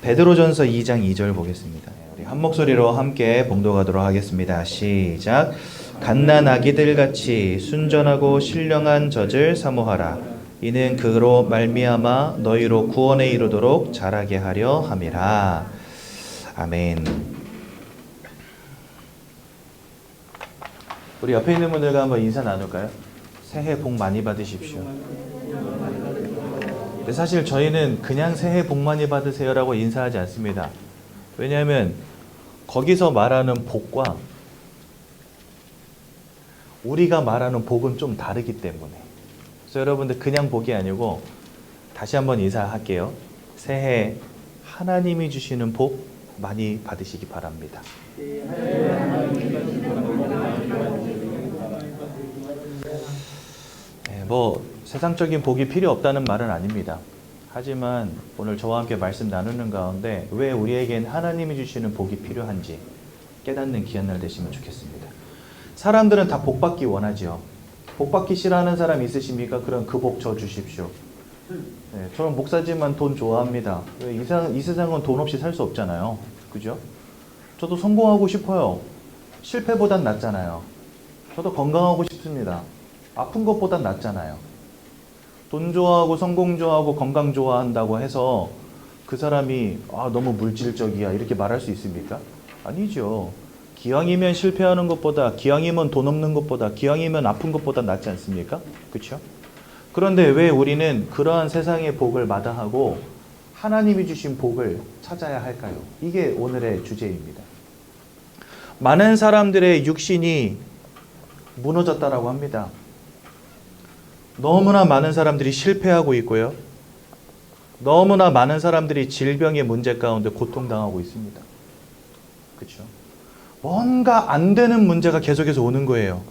베드로전서 2장 2절 보겠습니다. 우리 한 목소리로 함께 봉독하도록 하겠습니다. 시작. 갓난 아기들 같이 순전하고 신령한 젖을 사모하라. 이는 그로 말미암아 너희로 구원에 이르도록 자라게 하려 함이라. 아멘. 우리 옆에 있는 분들과 한번 인사 나눌까요? 새해 복 많이 받으십시오. 근데 사실 저희는 그냥 새해 복 많이 받으세요라고 인사하지 않습니다. 왜냐하면 거기서 말하는 복과 우리가 말하는 복은 좀 다르기 때문에. 그래서 여러분들 그냥 복이 아니고 다시 한번 인사할게요. 새해 하나님이 주시는 복 많이 받으시기 바랍니다. 뭐 세상적인 복이 필요 없다는 말은 아닙니다. 하지만 오늘 저와 함께 말씀 나누는 가운데 왜 우리에겐 하나님이 주시는 복이 필요한지 깨닫는 귀한 날 되시면 좋겠습니다. 사람들은 다 복 받기 원하지요. 복 받기 싫어하는 사람 있으십니까? 그럼 그 복 저 주십시오. 네, 저는 목사지만 돈 좋아합니다. 왜 이 세상은 돈 없이 살 수 없잖아요. 그죠? 저도 성공하고 싶어요. 실패보단 낫잖아요. 저도 건강하고 싶습니다. 아픈 것보단 낫잖아요. 돈 좋아하고 성공 좋아하고 건강 좋아한다고 해서 그 사람이 너무 물질적이야 이렇게 말할 수 있습니까? 아니죠. 기왕이면 실패하는 것보다, 기왕이면 돈 없는 것보다, 기왕이면 아픈 것보다 낫지 않습니까? 그렇죠? 그런데 왜 우리는 그러한 세상의 복을 마다하고 하나님이 주신 복을 찾아야 할까요? 이게 오늘의 주제입니다. 많은 사람들의 육신이 무너졌다라고 합니다. 너무나 많은 사람들이 실패하고 있고요. 너무나 많은 사람들이 질병의 문제 가운데 고통당하고 있습니다. 그렇죠? 뭔가 안 되는 문제가 계속해서 오는 거예요.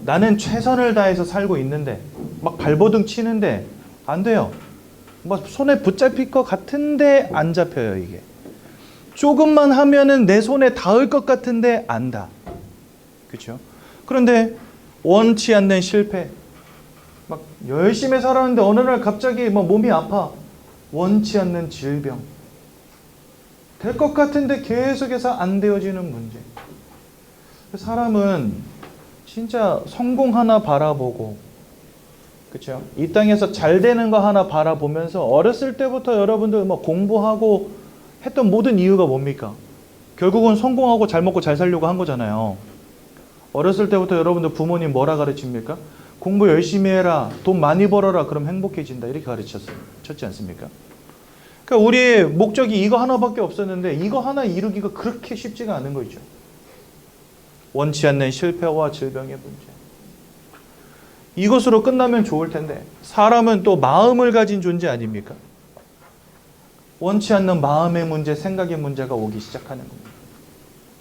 나는 최선을 다해서 살고 있는데 막 발버둥 치는데 안 돼요. 막 손에 붙잡힐 것 같은데 안 잡혀요. 이게 조금만 하면은 내 손에 닿을 것 같은데 안 닿아. 그렇죠? 그런데 원치 않는 실패, 막 열심히 살았는데 어느 날 갑자기 막 몸이 아파. 원치 않는 질병, 될 것 같은데 계속해서 안 되어지는 문제. 사람은 진짜 성공 하나 바라보고, 그렇죠? 이 땅에서 잘 되는 거 하나 바라보면서 어렸을 때부터 여러분들 막 공부하고 했던 모든 이유가 뭡니까? 결국은 성공하고 잘 먹고 잘 살려고 한 거잖아요. 어렸을 때부터 여러분들 부모님 뭐라 가르칩니까? 공부 열심히 해라, 돈 많이 벌어라, 그럼 행복해진다, 이렇게 가르쳤지 않습니까? 그러니까 우리의 목적이 이거 하나밖에 없었는데 이거 하나 이루기가 그렇게 쉽지가 않은 거죠. 원치 않는 실패와 질병의 문제. 이것으로 끝나면 좋을 텐데 사람은 또 마음을 가진 존재 아닙니까? 원치 않는 마음의 문제, 생각의 문제가 오기 시작하는 겁니다.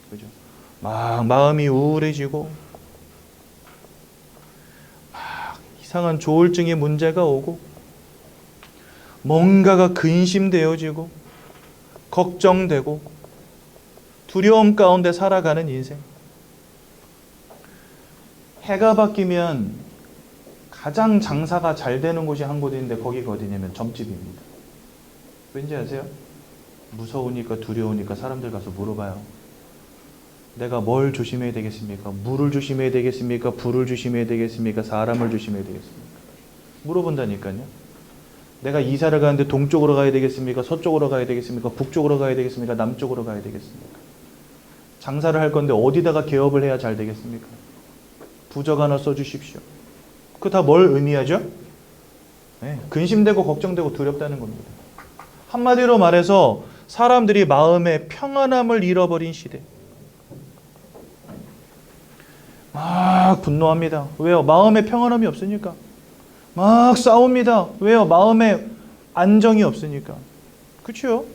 그죠? 막 마음이 우울해지고 막 이상한 조울증의 문제가 오고 뭔가가 근심되어지고 걱정되고 두려움 가운데 살아가는 인생. 해가 바뀌면 가장 장사가 잘 되는 곳이 한 곳인데 거기가 어디냐면 점집입니다. 왠지 아세요? 무서우니까 두려우니까 사람들 가서 물어봐요. 내가 뭘 조심해야 되겠습니까? 물을 조심해야 되겠습니까? 불을 조심해야 되겠습니까? 사람을 조심해야 되겠습니까? 물어본다니까요. 내가 이사를 가는데 동쪽으로 가야 되겠습니까? 서쪽으로 가야 되겠습니까? 북쪽으로 가야 되겠습니까? 남쪽으로 가야 되겠습니까? 장사를 할 건데 어디다가 개업을 해야 잘 되겠습니까? 부적 하나 써주십시오. 그 다 뭘 의미하죠? 네, 근심되고 걱정되고 두렵다는 겁니다. 한마디로 말해서 사람들이 마음의 평안함을 잃어버린 시대. 막 분노합니다. 왜요? 마음의 평안함이 없으니까. 막 싸웁니다. 왜요? 마음에 안정이 없으니까. 그렇죠?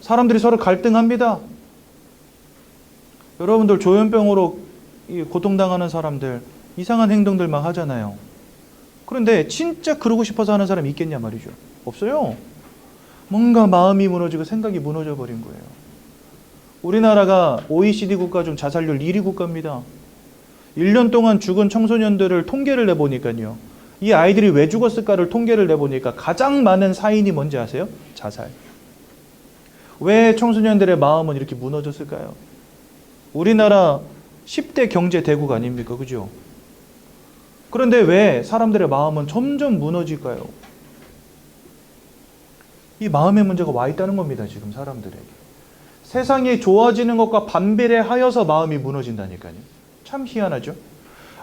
사람들이 서로 갈등합니다. 여러분들 조현병으로 고통당하는 사람들 이상한 행동들 막 하잖아요. 그런데 진짜 그러고 싶어서 하는 사람이 있겠냐 말이죠. 없어요. 뭔가 마음이 무너지고 생각이 무너져 버린 거예요. 우리나라가 OECD 국가 중 자살률 1위 국가입니다. 1년 동안 죽은 청소년들을 통계를 내보니까요. 이 아이들이 왜 죽었을까를 통계를 내보니까 가장 많은 사인이 뭔지 아세요? 자살. 왜 청소년들의 마음은 이렇게 무너졌을까요? 우리나라 10대 경제 대국 아닙니까? 그죠? 그런데 왜 사람들의 마음은 점점 무너질까요? 이 마음의 문제가 와 있다는 겁니다. 지금 사람들에게. 세상이 좋아지는 것과 반비례하여서 마음이 무너진다니까요. 참 희한하죠?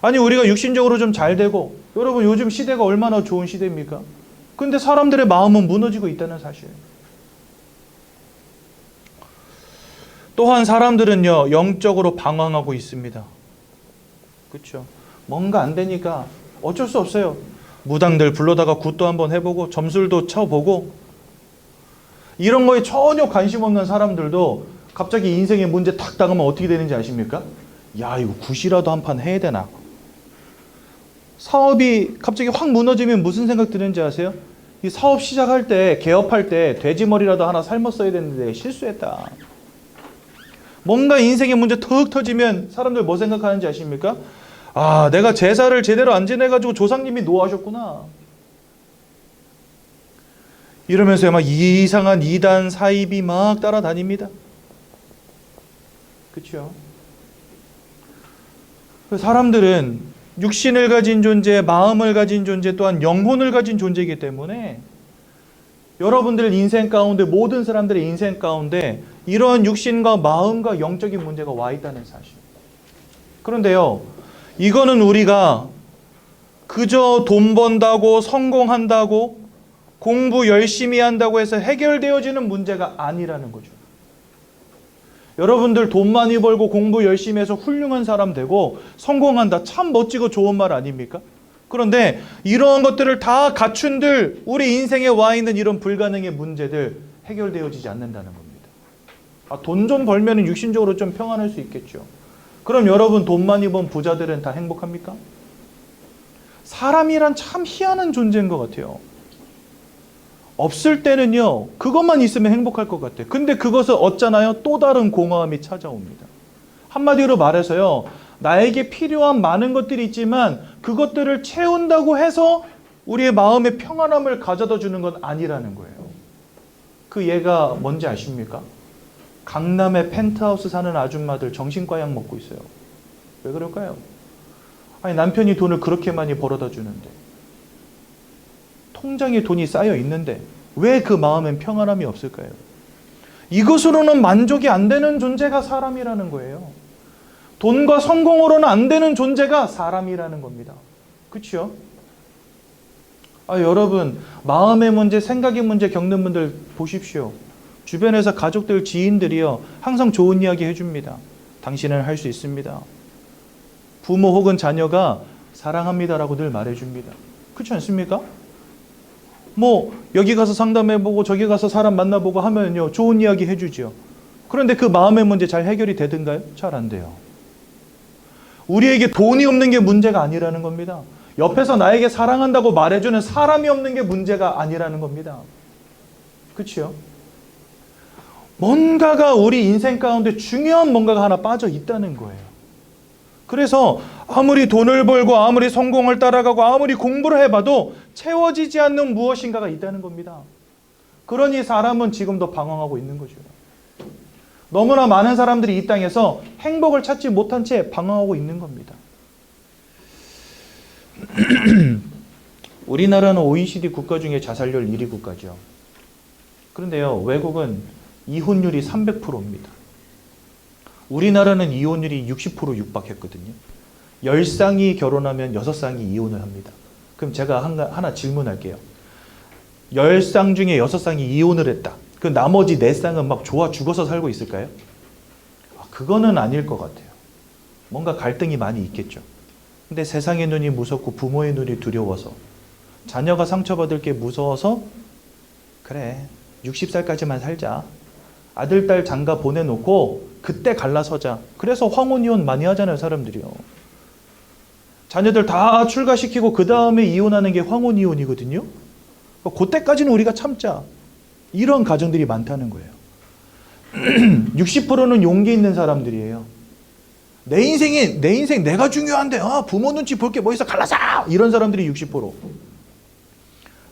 아니 우리가 육신적으로 좀 잘 되고 여러분 요즘 시대가 얼마나 좋은 시대입니까? 근데 사람들의 마음은 무너지고 있다는 사실. 또한 사람들은요 영적으로 방황하고 있습니다. 그렇죠? 뭔가 안 되니까 어쩔 수 없어요. 무당들 불러다가 굿도 한번 해보고 점술도 쳐보고 이런 거에 전혀 관심 없는 사람들도 갑자기 인생의 문제 탁 당하면 어떻게 되는지 아십니까? 야 이거 굿이라도 한 판 해야 되나? 사업이 갑자기 확 무너지면 무슨 생각 드는지 아세요? 이 사업 시작할 때 개업할 때 돼지머리라도 하나 삶았어야 되는데 실수했다. 뭔가 인생의 문제 턱 터지면 사람들 뭐 생각하는지 아십니까? 아 내가 제사를 제대로 안 지내가지고 조상님이 노하셨구나. 이러면서 막 이상한 이단 사입이 막 따라다닙니다. 그렇죠? 사람들은 육신을 가진 존재, 마음을 가진 존재, 또한 영혼을 가진 존재이기 때문에 여러분들 인생 가운데 모든 사람들의 인생 가운데 이러한 육신과 마음과 영적인 문제가 와 있다는 사실. 그런데요, 이거는 우리가 그저 돈 번다고 성공한다고 공부 열심히 한다고 해서 해결되어지는 문제가 아니라는 거죠. 여러분들 돈 많이 벌고 공부 열심히 해서 훌륭한 사람 되고 성공한다. 참 멋지고 좋은 말 아닙니까? 그런데 이러한 것들을 다 갖춘들 우리 인생에 와 있는 이런 불가능의 문제들 해결되어지지 않는다는 겁니다. 돈 좀 벌면 육신적으로 좀 평안할 수 있겠죠. 그럼 여러분 돈 많이 번 부자들은 다 행복합니까? 사람이란 참 희한한 존재인 것 같아요. 없을 때는요 그것만 있으면 행복할 것 같아요. 근데 그것을 얻잖아요. 또 다른 공허함이 찾아옵니다. 한마디로 말해서요 나에게 필요한 많은 것들이 있지만 그것들을 채운다고 해서 우리의 마음의 평안함을 가져다 주는 건 아니라는 거예요. 그 예가 뭔지 아십니까? 강남의 펜트하우스 사는 아줌마들 정신과 약 먹고 있어요. 왜 그럴까요? 아니 남편이 돈을 그렇게 많이 벌어다 주는데 통장에 돈이 쌓여 있는데 왜 그 마음엔 평안함이 없을까요? 이것으로는 만족이 안 되는 존재가 사람이라는 거예요. 돈과 성공으로는 안 되는 존재가 사람이라는 겁니다. 그렇죠? 여러분 마음의 문제, 생각의 문제 겪는 분들 보십시오. 주변에서 가족들, 지인들이요 항상 좋은 이야기 해줍니다. 당신은 할 수 있습니다. 부모 혹은 자녀가 사랑합니다라고 늘 말해줍니다. 그렇지 않습니까? 뭐 여기 가서 상담해보고 저기 가서 사람 만나보고 하면요 좋은 이야기 해주죠. 그런데 그 마음의 문제 잘 해결이 되든가요? 잘 안 돼요. 우리에게 돈이 없는 게 문제가 아니라는 겁니다. 옆에서 나에게 사랑한다고 말해주는 사람이 없는 게 문제가 아니라는 겁니다. 그렇죠? 뭔가가 우리 인생 가운데 중요한 뭔가가 하나 빠져 있다는 거예요. 그래서 아무리 돈을 벌고 아무리 성공을 따라가고 아무리 공부를 해봐도 채워지지 않는 무엇인가가 있다는 겁니다. 그러니 사람은 지금도 방황하고 있는 거죠. 너무나 많은 사람들이 이 땅에서 행복을 찾지 못한 채 방황하고 있는 겁니다. 우리나라는 OECD 국가 중에 자살률 1위 국가죠. 그런데요, 외국은 이혼율이 300%입니다. 우리나라는 이혼율이 60% 육박했거든요. 10쌍이 결혼하면 6쌍이 이혼을 합니다. 그럼 제가 하나 질문할게요. 10쌍 중에 6쌍이 이혼을 했다. 그 나머지 4쌍은 막 좋아 죽어서 살고 있을까요? 그거는 아닐 것 같아요. 뭔가 갈등이 많이 있겠죠. 근데 세상의 눈이 무섭고 부모의 눈이 두려워서 자녀가 상처받을 게 무서워서 그래 60살까지만 살자. 아들, 딸 장가 보내놓고 그때 갈라서자. 그래서 황혼이혼 많이 하잖아요, 사람들이요. 자녀들 다 출가시키고 그 다음에 이혼하는 게 황혼이혼이거든요. 그때까지는 우리가 참자. 이런 가정들이 많다는 거예요. 60%는 용기 있는 사람들이에요. 내 인생 내가 중요한데 부모 눈치 볼 게 뭐 있어 갈라져 이런 사람들이 60%.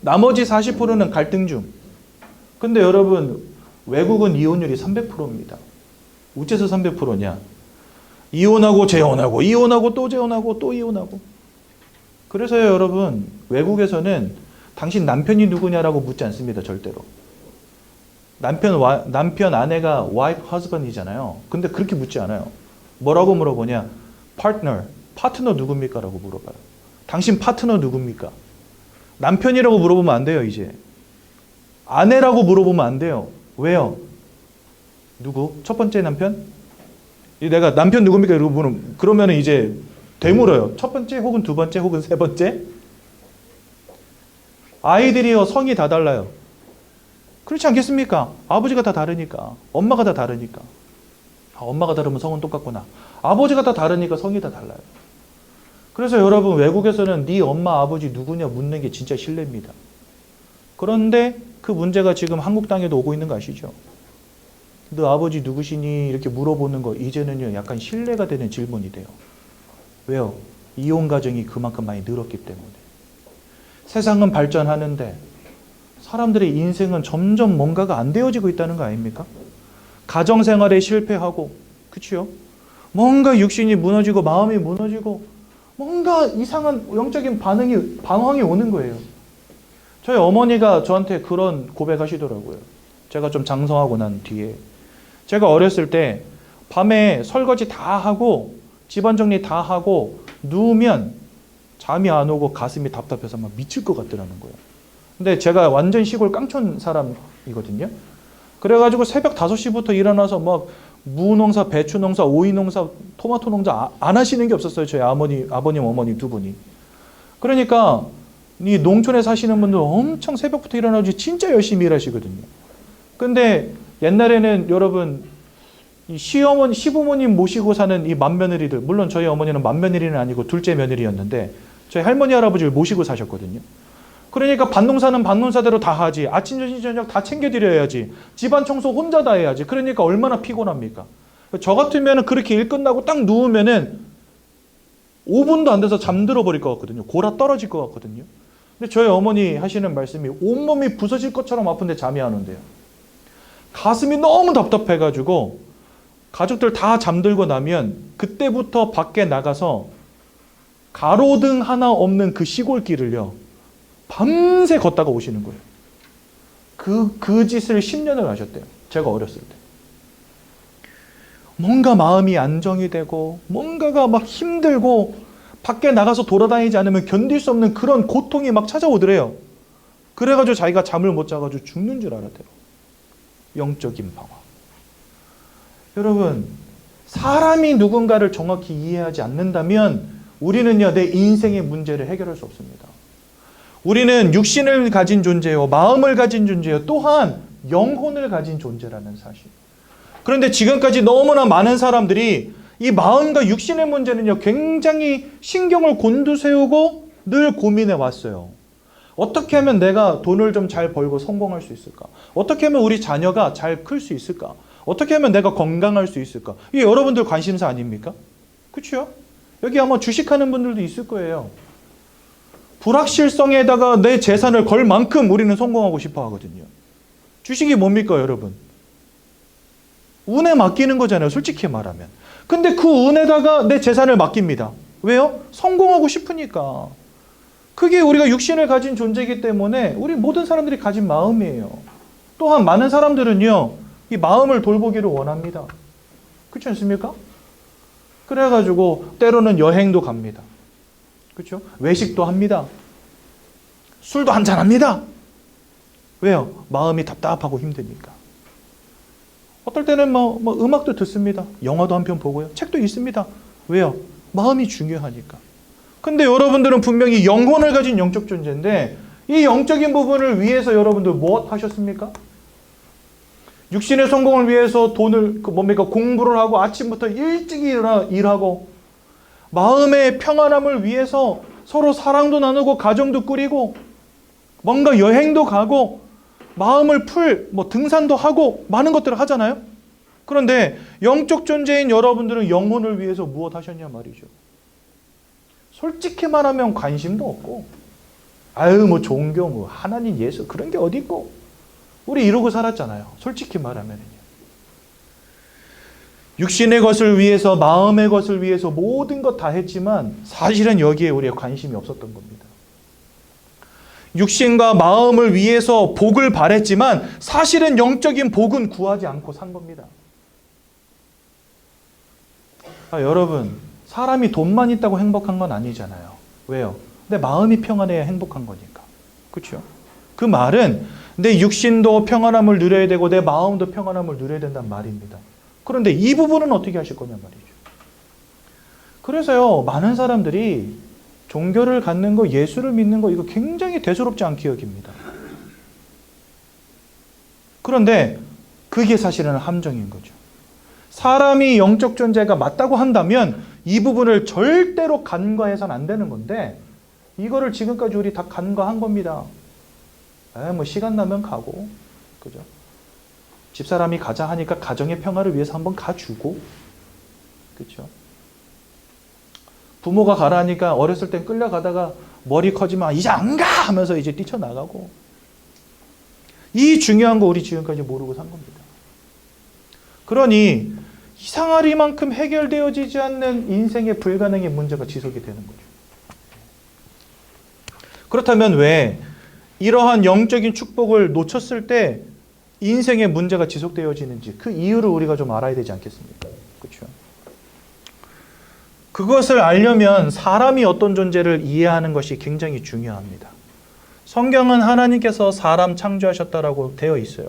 나머지 40%는 갈등 중. 근데 여러분 외국은 이혼율이 300%입니다. 어째서 300%냐? 이혼하고 재혼하고 이혼하고 또 재혼하고 또 이혼하고. 그래서요 여러분 외국에서는 당신 남편이 누구냐라고 묻지 않습니다. 절대로. 남편 아내가 wife husband이잖아요. 근데 그렇게 묻지 않아요. 뭐라고 물어보냐? 파트너 누굽니까? 라고 물어봐요. 당신 파트너 누굽니까? 남편이라고 물어보면 안 돼요. 이제 아내라고 물어보면 안 돼요. 왜요? 누구? 첫 번째 남편? 내가 남편 누굽니까? 이러고 물으면 그러면 이제 되물어요. 첫 번째 혹은 두 번째 혹은 세 번째? 아이들이요 성이 다 달라요. 그렇지 않겠습니까? 아버지가 다 다르니까. 엄마가 다 다르니까. 엄마가 다르면 성은 똑같구나. 아버지가 다 다르니까 성이 다 달라요. 그래서 여러분 외국에서는 네 엄마 아버지 누구냐 묻는 게 진짜 실례입니다. 그런데 그 문제가 지금 한국 땅에도 오고 있는 거 아시죠? 너 아버지 누구시니? 이렇게 물어보는 거 이제는요 약간 신뢰가 되는 질문이 돼요. 왜요? 이혼 가정이 그만큼 많이 늘었기 때문에. 세상은 발전하는데 사람들의 인생은 점점 뭔가가 안 되어지고 있다는 거 아닙니까? 가정생활에 실패하고, 그치요? 뭔가 육신이 무너지고 마음이 무너지고 뭔가 이상한 영적인 방황이 오는 거예요. 저희 어머니가 저한테 그런 고백하시더라고요. 제가 좀 장성하고 난 뒤에. 제가 어렸을 때 밤에 설거지 다 하고 집안 정리 다 하고 누우면 잠이 안 오고 가슴이 답답해서 막 미칠 것 같더라는 거예요. 근데 제가 완전 시골 깡촌 사람이거든요. 그래가지고 새벽 5시부터 일어나서 막 무농사, 배추 농사, 오이 농사, 토마토 농사 안 하시는 게 없었어요. 저희 아버님, 어머니 두 분이. 그러니까 이 농촌에 사시는 분들 엄청 새벽부터 일어나서 진짜 열심히 일하시거든요. 근데 옛날에는 여러분 이 시부모님 모시고 사는 이 맏며느리들, 물론 저희 어머니는 맏며느리는 아니고 둘째 며느리였는데 저희 할머니 할아버지를 모시고 사셨거든요. 그러니까 밭농사는 밭농사대로 다 하지. 아침, 점심, 저녁 다 챙겨드려야지. 집안 청소 혼자 다 해야지. 그러니까 얼마나 피곤합니까? 저 같으면 그렇게 일 끝나고 딱 누우면은 5분도 안 돼서 잠들어 버릴 것 같거든요. 골아 떨어질 것 같거든요. 근데 저희 어머니 하시는 말씀이 온몸이 부서질 것처럼 아픈데 잠이 안 온대요. 가슴이 너무 답답해가지고 가족들 다 잠들고 나면 그때부터 밖에 나가서 가로등 하나 없는 그 시골길을요. 밤새 걷다가 오시는 거예요. 그 짓을 10년을 하셨대요. 제가 어렸을 때. 뭔가 마음이 안정이 되고 뭔가가 막 힘들고 밖에 나가서 돌아다니지 않으면 견딜 수 없는 그런 고통이 막 찾아오더래요. 그래가지고 자기가 잠을 못 자가지고 죽는 줄 알았대요. 영적인 방황. 여러분, 사람이 누군가를 정확히 이해하지 않는다면 우리는요, 내 인생의 문제를 해결할 수 없습니다. 우리는 육신을 가진 존재요, 마음을 가진 존재요, 또한 영혼을 가진 존재라는 사실. 그런데 지금까지 너무나 많은 사람들이 이 마음과 육신의 문제는요, 굉장히 신경을 곤두세우고 늘 고민해 왔어요. 어떻게 하면 내가 돈을 좀 잘 벌고 성공할 수 있을까? 어떻게 하면 우리 자녀가 잘 클 수 있을까? 어떻게 하면 내가 건강할 수 있을까? 이게 여러분들 관심사 아닙니까? 그렇죠? 여기 아마 주식하는 분들도 있을 거예요. 불확실성에다가 내 재산을 걸 만큼 우리는 성공하고 싶어 하거든요. 주식이 뭡니까, 여러분? 운에 맡기는 거잖아요, 솔직히 말하면. 근데 그 운에다가 내 재산을 맡깁니다. 왜요? 성공하고 싶으니까. 그게 우리가 육신을 가진 존재이기 때문에 우리 모든 사람들이 가진 마음이에요. 또한 많은 사람들은요, 이 마음을 돌보기를 원합니다. 그렇지 않습니까? 그래가지고 때로는 여행도 갑니다. 그렇죠? 외식도 합니다. 술도 한잔합니다. 왜요? 마음이 답답하고 힘드니까. 어떨 때는 음악도 듣습니다. 영화도 한 편 보고요. 책도 읽습니다. 왜요? 마음이 중요하니까. 근데 여러분들은 분명히 영혼을 가진 영적 존재인데 이 영적인 부분을 위해서 여러분들 무엇 하셨습니까? 육신의 성공을 위해서 공부를 하고 아침부터 일찍 일하고 마음의 평안함을 위해서 서로 사랑도 나누고 가정도 꾸리고 뭔가 여행도 가고 마음을 등산도 하고 많은 것들을 하잖아요. 그런데 영적 존재인 여러분들은 영혼을 위해서 무엇 하셨냐 말이죠. 솔직히 말하면 관심도 없고, 아유 뭐 종교 뭐 하나님 예수 그런 게 어디 있고, 우리 이러고 살았잖아요. 솔직히 말하면요. 육신의 것을 위해서, 마음의 것을 위해서 모든 것 다 했지만 사실은 여기에 우리의 관심이 없었던 겁니다. 육신과 마음을 위해서 복을 바랬지만 사실은 영적인 복은 구하지 않고 산 겁니다. 여러분, 사람이 돈만 있다고 행복한 건 아니잖아요. 왜요? 내 마음이 평안해야 행복한 거니까. 그렇죠? 그 말은 내 육신도 평안함을 누려야 되고 내 마음도 평안함을 누려야 된다는 말입니다. 그런데 이 부분은 어떻게 하실 거냐 말이죠. 그래서요, 많은 사람들이 종교를 갖는 거, 예수를 믿는 거 이거 굉장히 대수롭지 않게 여깁니다. 그런데 그게 사실은 함정인 거죠. 사람이 영적 존재가 맞다고 한다면 이 부분을 절대로 간과해서는 안 되는 건데 이거를 지금까지 우리 다 간과한 겁니다. 뭐 시간 나면 가고, 그죠? 집사람이 가자 하니까 가정의 평화를 위해서 한번 가주고, 그렇죠? 부모가 가라 하니까 어렸을 땐 끌려가다가 머리 커지면 이제 안 가! 하면서 이제 뛰쳐나가고, 이 중요한 거 우리 지금까지 모르고 산 겁니다. 그러니 이상하리만큼 해결되어지지 않는 인생의 불가능의 문제가 지속이 되는 거죠. 그렇다면 왜 이러한 영적인 축복을 놓쳤을 때 인생의 문제가 지속되어지는지 그 이유를 우리가 좀 알아야 되지 않겠습니까? 그렇죠? 그것을 알려면 사람이 어떤 존재를 이해하는 것이 굉장히 중요합니다. 성경은 하나님께서 사람 창조하셨다라고 되어 있어요.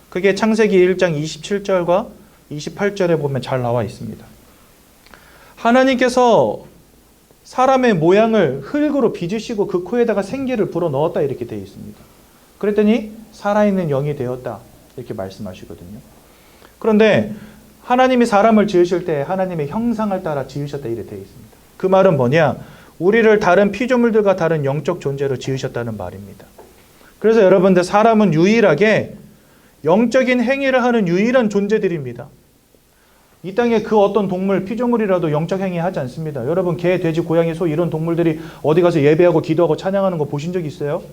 그게 창세기 1장 27절과 28절에 보면 잘 나와 있습니다. 하나님께서 사람의 모양을 흙으로 빚으시고 그 코에다가 생기를 불어넣었다 이렇게 되어 있습니다. 그랬더니 살아있는 영이 되었다 이렇게 말씀하시거든요. 그런데 하나님이 사람을 지으실 때 하나님의 형상을 따라 지으셨다 이렇게 되어 있습니다. 그 말은 뭐냐? 우리를 다른 피조물들과 다른 영적 존재로 지으셨다는 말입니다. 그래서 여러분들 사람은 유일하게 영적인 행위를 하는 유일한 존재들입니다. 이 땅에 그 어떤 동물, 피조물이라도 영적 행위 하지 않습니다. 여러분 개, 돼지, 고양이, 소 이런 동물들이 어디 가서 예배하고 기도하고 찬양하는 거 보신 적 있어요?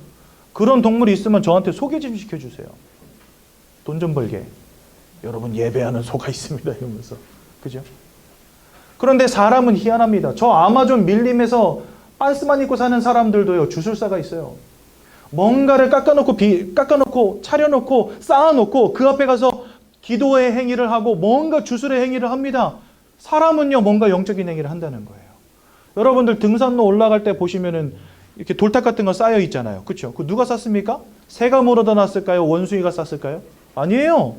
그런 동물이 있으면 저한테 소개 좀 시켜주세요. 돈 좀 벌게. 여러분 예배하는 소가 있습니다 이러면서. 그죠? 그런데 사람은 희한합니다. 저 아마존 밀림에서 빤스만 입고 사는 사람들도요 주술사가 있어요. 뭔가를 깎아놓고 차려놓고 쌓아놓고 그 앞에 가서 기도의 행위를 하고 뭔가 주술의 행위를 합니다. 사람은요 뭔가 영적인 행위를 한다는 거예요. 여러분들 등산로 올라갈 때 보시면은 이렇게 돌탑 같은 거 쌓여 있잖아요. 그렇죠? 그 누가 쌌습니까? 새가 물어다 놨을까요? 원숭이가 쌌을까요? 아니에요.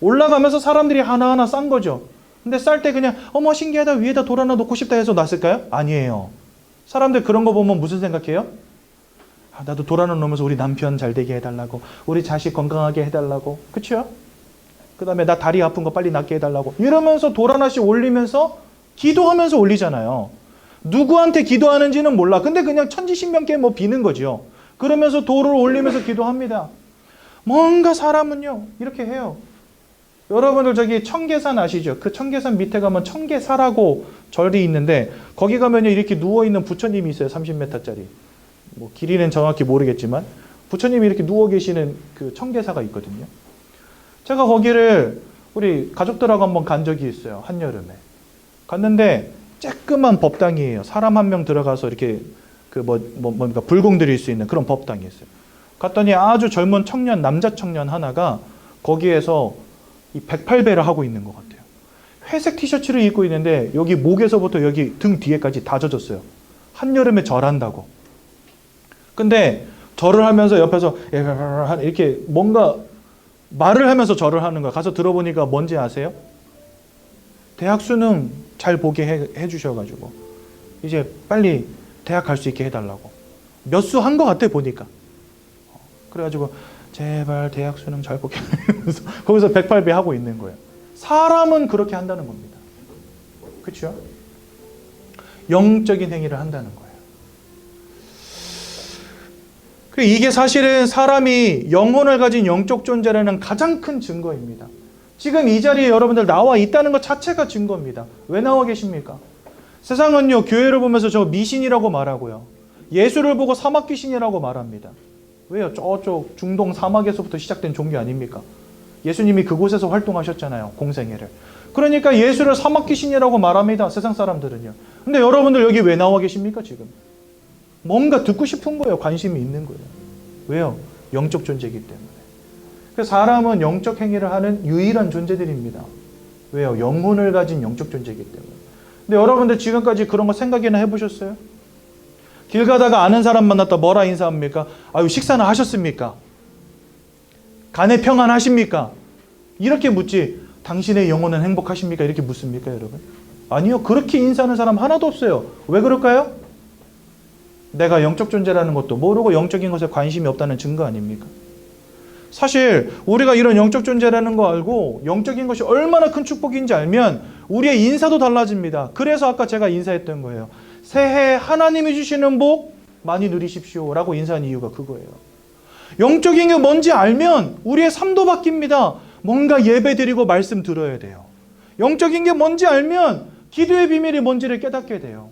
올라가면서 사람들이 하나하나 싼 거죠. 근데 쌀 때 그냥 어머 신기하다 위에다 돌 하나 놓고 싶다 해서 놨을까요? 아니에요. 사람들 그런 거 보면 무슨 생각해요? 나도 돌 하나 놓으면서 우리 남편 잘 되게 해달라고, 우리 자식 건강하게 해달라고, 그렇죠? 그 다음에 나 다리 아픈 거 빨리 낫게 해달라고 이러면서 돌 하나씩 올리면서 기도하면서 올리잖아요. 누구한테 기도하는지는 몰라. 근데 그냥 천지신명께 뭐 비는 거죠. 그러면서 돌을 올리면서 기도합니다. 뭔가 사람은요 이렇게 해요. 여러분들 저기 청계산 아시죠? 그 청계산 밑에 가면 청계사라고 절이 있는데 거기 가면요 이렇게 누워있는 부처님이 있어요. 30m짜리. 뭐 길이는 정확히 모르겠지만 부처님이 이렇게 누워 계시는 그 청계사가 있거든요. 제가 거기를 우리 가족들하고 한번 간 적이 있어요. 한여름에. 갔는데 쬐끄만 법당이에요. 사람 한 명 들어가서 이렇게 뭔가 불공 드릴 수 있는 그런 법당이 있어요. 갔더니 아주 젊은 청년, 남자 청년 하나가 거기에서 이 108배를 하고 있는 것 같아요. 회색 티셔츠를 입고 있는데 여기 목에서부터 여기 등 뒤에까지 다 젖었어요. 한여름에 절한다고. 근데 절을 하면서 옆에서 이렇게 뭔가 말을 하면서 절을 하는 거야. 가서 들어보니까 뭔지 아세요? 대학 수능 잘 보게 해주셔가지고 이제 빨리 대학 갈 수 있게 해달라고. 몇 수 한 것 같아 보니까. 그래가지고 제발 대학 수능 잘 보게 하면서 거기서 108배 하고 있는 거예요. 사람은 그렇게 한다는 겁니다. 그렇죠? 영적인 행위를 한다는 거예요. 이게 사실은 사람이 영혼을 가진 영적 존재라는 가장 큰 증거입니다. 지금 이 자리에 여러분들 나와 있다는 것 자체가 증거입니다. 왜 나와 계십니까? 세상은요, 교회를 보면서 저 미신이라고 말하고요. 예수를 보고 사막 귀신이라고 말합니다. 왜요? 저쪽 중동 사막에서부터 시작된 종교 아닙니까? 예수님이 그곳에서 활동하셨잖아요. 공생애를. 그러니까 예수를 사막 귀신이라고 말합니다. 세상 사람들은요. 근데 여러분들 여기 왜 나와 계십니까 지금? 뭔가 듣고 싶은 거예요. 관심이 있는 거예요. 왜요? 영적 존재이기 때문에. 그래서 사람은 영적 행위를 하는 유일한 존재들입니다. 왜요? 영혼을 가진 영적 존재이기 때문에. 근데 여러분들 지금까지 그런 거 생각이나 해보셨어요? 길 가다가 아는 사람 만났다 뭐라 인사합니까? 아유, 식사는 하셨습니까? 간에 평안하십니까? 이렇게 묻지, 당신의 영혼은 행복하십니까? 이렇게 묻습니까, 여러분? 아니요, 그렇게 인사하는 사람 하나도 없어요. 왜 그럴까요? 내가 영적 존재라는 것도 모르고 영적인 것에 관심이 없다는 증거 아닙니까? 사실 우리가 이런 영적 존재라는 거 알고 영적인 것이 얼마나 큰 축복인지 알면 우리의 인사도 달라집니다. 그래서 아까 제가 인사했던 거예요. 새해 하나님이 주시는 복 많이 누리십시오 라고 인사한 이유가 그거예요. 영적인 게 뭔지 알면 우리의 삶도 바뀝니다. 뭔가 예배 드리고 말씀 들어야 돼요. 영적인 게 뭔지 알면 기도의 비밀이 뭔지를 깨닫게 돼요.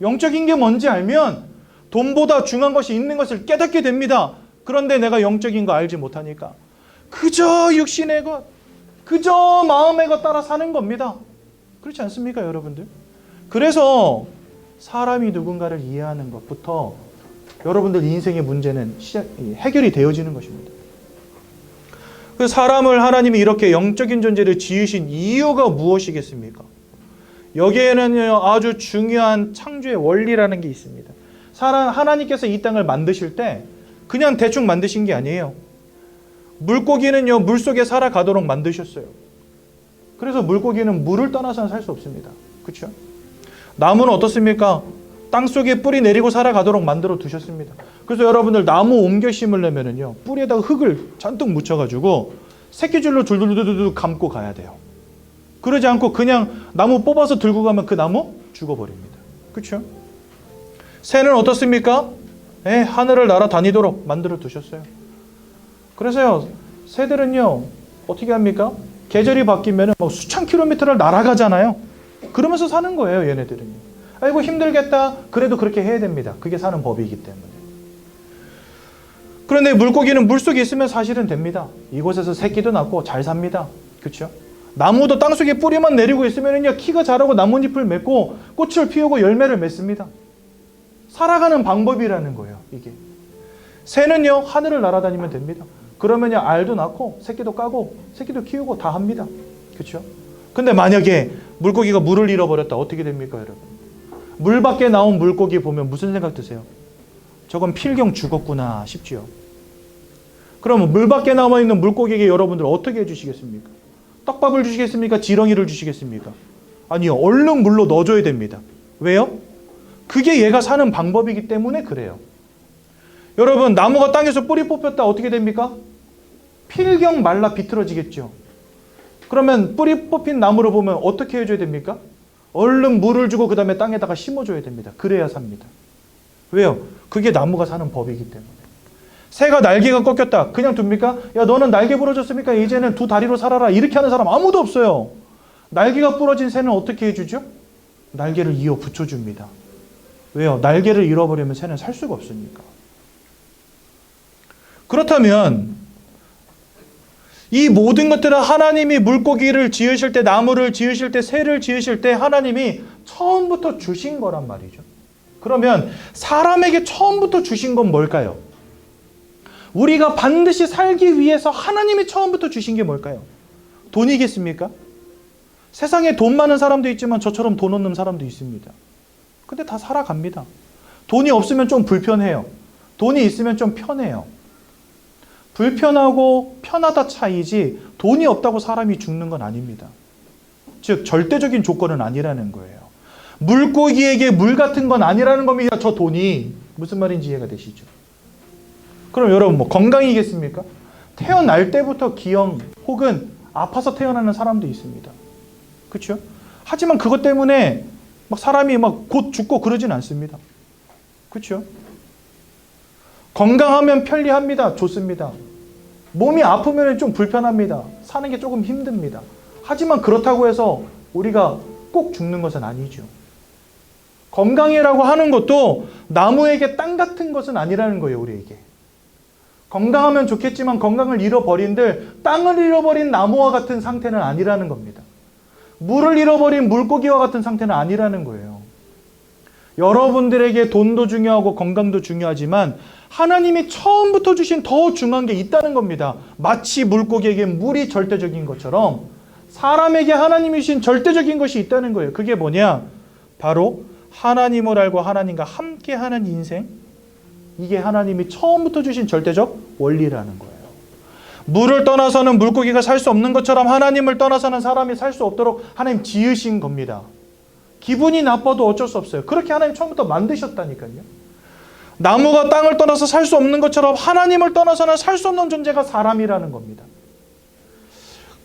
영적인 게 뭔지 알면 돈보다 중요한 것이 있는 것을 깨닫게 됩니다. 그런데 내가 영적인 거 알지 못하니까 그저 육신의 것, 그저 마음의 것 따라 사는 겁니다. 그렇지 않습니까, 여러분들? 그래서 사람이 누군가를 이해하는 것부터 여러분들 인생의 문제는 해결이 되어지는 것입니다. 그 사람을 하나님이 이렇게 영적인 존재를 지으신 이유가 무엇이겠습니까? 여기에는 아주 중요한 창조의 원리라는 게 있습니다. 하나님께서 이 땅을 만드실 때 그냥 대충 만드신 게 아니에요. 물고기는요, 물속에 살아가도록 만드셨어요. 그래서 물고기는 물을 떠나서는 살 수 없습니다. 그렇죠? 나무는 어떻습니까? 땅속에 뿌리 내리고 살아가도록 만들어 두셨습니다. 그래서 여러분들 나무 옮겨 심으려면요, 뿌리에다가 흙을 잔뜩 묻혀가지고 새끼줄로 둘둘둘둘 감고 가야 돼요. 그러지 않고 그냥 나무 뽑아서 들고 가면 그 나무 죽어버립니다. 그렇죠? 새는 어떻습니까? 하늘을 날아다니도록 만들어 두셨어요. 그래서요, 새들은요, 어떻게 합니까? 계절이 바뀌면 수천 킬로미터를 날아가잖아요. 그러면서 사는 거예요, 얘네들은요. 아이고 힘들겠다. 그래도 그렇게 해야 됩니다. 그게 사는 법이기 때문에. 그런데 물고기는 물속에 있으면 사실은 됩니다. 이곳에서 새끼도 낳고 잘 삽니다. 그렇죠? 나무도 땅속에 뿌리만 내리고 있으면요, 키가 자라고 나뭇잎을 맺고 꽃을 피우고 열매를 맺습니다. 살아가는 방법이라는 거예요, 이게. 새는요, 하늘을 날아다니면 됩니다. 그러면요, 알도 낳고 새끼도 까고 새끼도 키우고 다 합니다. 그렇죠? 근데 만약에 물고기가 물을 잃어버렸다, 어떻게 됩니까, 여러분? 물 밖에 나온 물고기 보면 무슨 생각 드세요? 저건 필경 죽었구나 싶지요. 그러면 물 밖에 남아 있는 물고기에게 여러분들 어떻게 해주시겠습니까? 떡밥을 주시겠습니까? 지렁이를 주시겠습니까? 아니요, 얼른 물로 넣어줘야 됩니다. 왜요? 그게 얘가 사는 방법이기 때문에 그래요. 여러분, 나무가 땅에서 뿌리 뽑혔다 어떻게 됩니까? 필경 말라 비틀어지겠죠. 그러면 뿌리 뽑힌 나무를 보면 어떻게 해줘야 됩니까? 얼른 물을 주고 그 다음에 땅에다가 심어줘야 됩니다. 그래야 삽니다. 왜요? 그게 나무가 사는 법이기 때문에. 새가 날개가 꺾였다. 그냥 둡니까? 야, 너는 날개 부러졌습니까? 이제는 두 다리로 살아라. 이렇게 하는 사람 아무도 없어요. 날개가 부러진 새는 어떻게 해주죠? 날개를 이어 붙여줍니다. 왜요? 날개를 잃어버리면 새는 살 수가 없으니까. 그렇다면 이 모든 것들은 하나님이 물고기를 지으실 때, 나무를 지으실 때, 새를 지으실 때 하나님이 처음부터 주신 거란 말이죠. 그러면 사람에게 처음부터 주신 건 뭘까요? 우리가 반드시 살기 위해서 하나님이 처음부터 주신 게 뭘까요? 돈이겠습니까? 세상에 돈 많은 사람도 있지만 저처럼 돈 없는 사람도 있습니다. 근데 다 살아갑니다. 돈이 없으면 좀 불편해요. 돈이 있으면 좀 편해요. 불편하고 편하다 차이지 돈이 없다고 사람이 죽는 건 아닙니다. 즉 절대적인 조건은 아니라는 거예요. 물고기에게 물 같은 건 아니라는 겁니다. 저 돈이. 무슨 말인지 이해가 되시죠? 그럼 여러분 뭐 건강이겠습니까? 태어날 때부터 기형 혹은 아파서 태어나는 사람도 있습니다. 그렇죠? 하지만 그것 때문에 막 사람이 막 곧 죽고 그러진 않습니다. 그렇죠? 건강하면 편리합니다. 좋습니다. 몸이 아프면 좀 불편합니다. 사는 게 조금 힘듭니다. 하지만 그렇다고 해서 우리가 꼭 죽는 것은 아니죠. 건강이라고 하는 것도 나무에게 땅 같은 것은 아니라는 거예요, 우리에게. 건강하면 좋겠지만 건강을 잃어버린들 땅을 잃어버린 나무와 같은 상태는 아니라는 겁니다. 물을 잃어버린 물고기와 같은 상태는 아니라는 거예요. 여러분들에게 돈도 중요하고 건강도 중요하지만 하나님이 처음부터 주신 더 중요한 게 있다는 겁니다. 마치 물고기에게 물이 절대적인 것처럼 사람에게 하나님이 주신 절대적인 것이 있다는 거예요. 그게 뭐냐? 바로 하나님을 알고 하나님과 함께하는 인생. 이게 하나님이 처음부터 주신 절대적 원리라는 거예요. 물을 떠나서는 물고기가 살 수 없는 것처럼 하나님을 떠나서는 사람이 살 수 없도록 하나님 지으신 겁니다. 기분이 나빠도 어쩔 수 없어요. 그렇게 하나님 처음부터 만드셨다니까요. 나무가 땅을 떠나서 살 수 없는 것처럼 하나님을 떠나서는 살 수 없는 존재가 사람이라는 겁니다.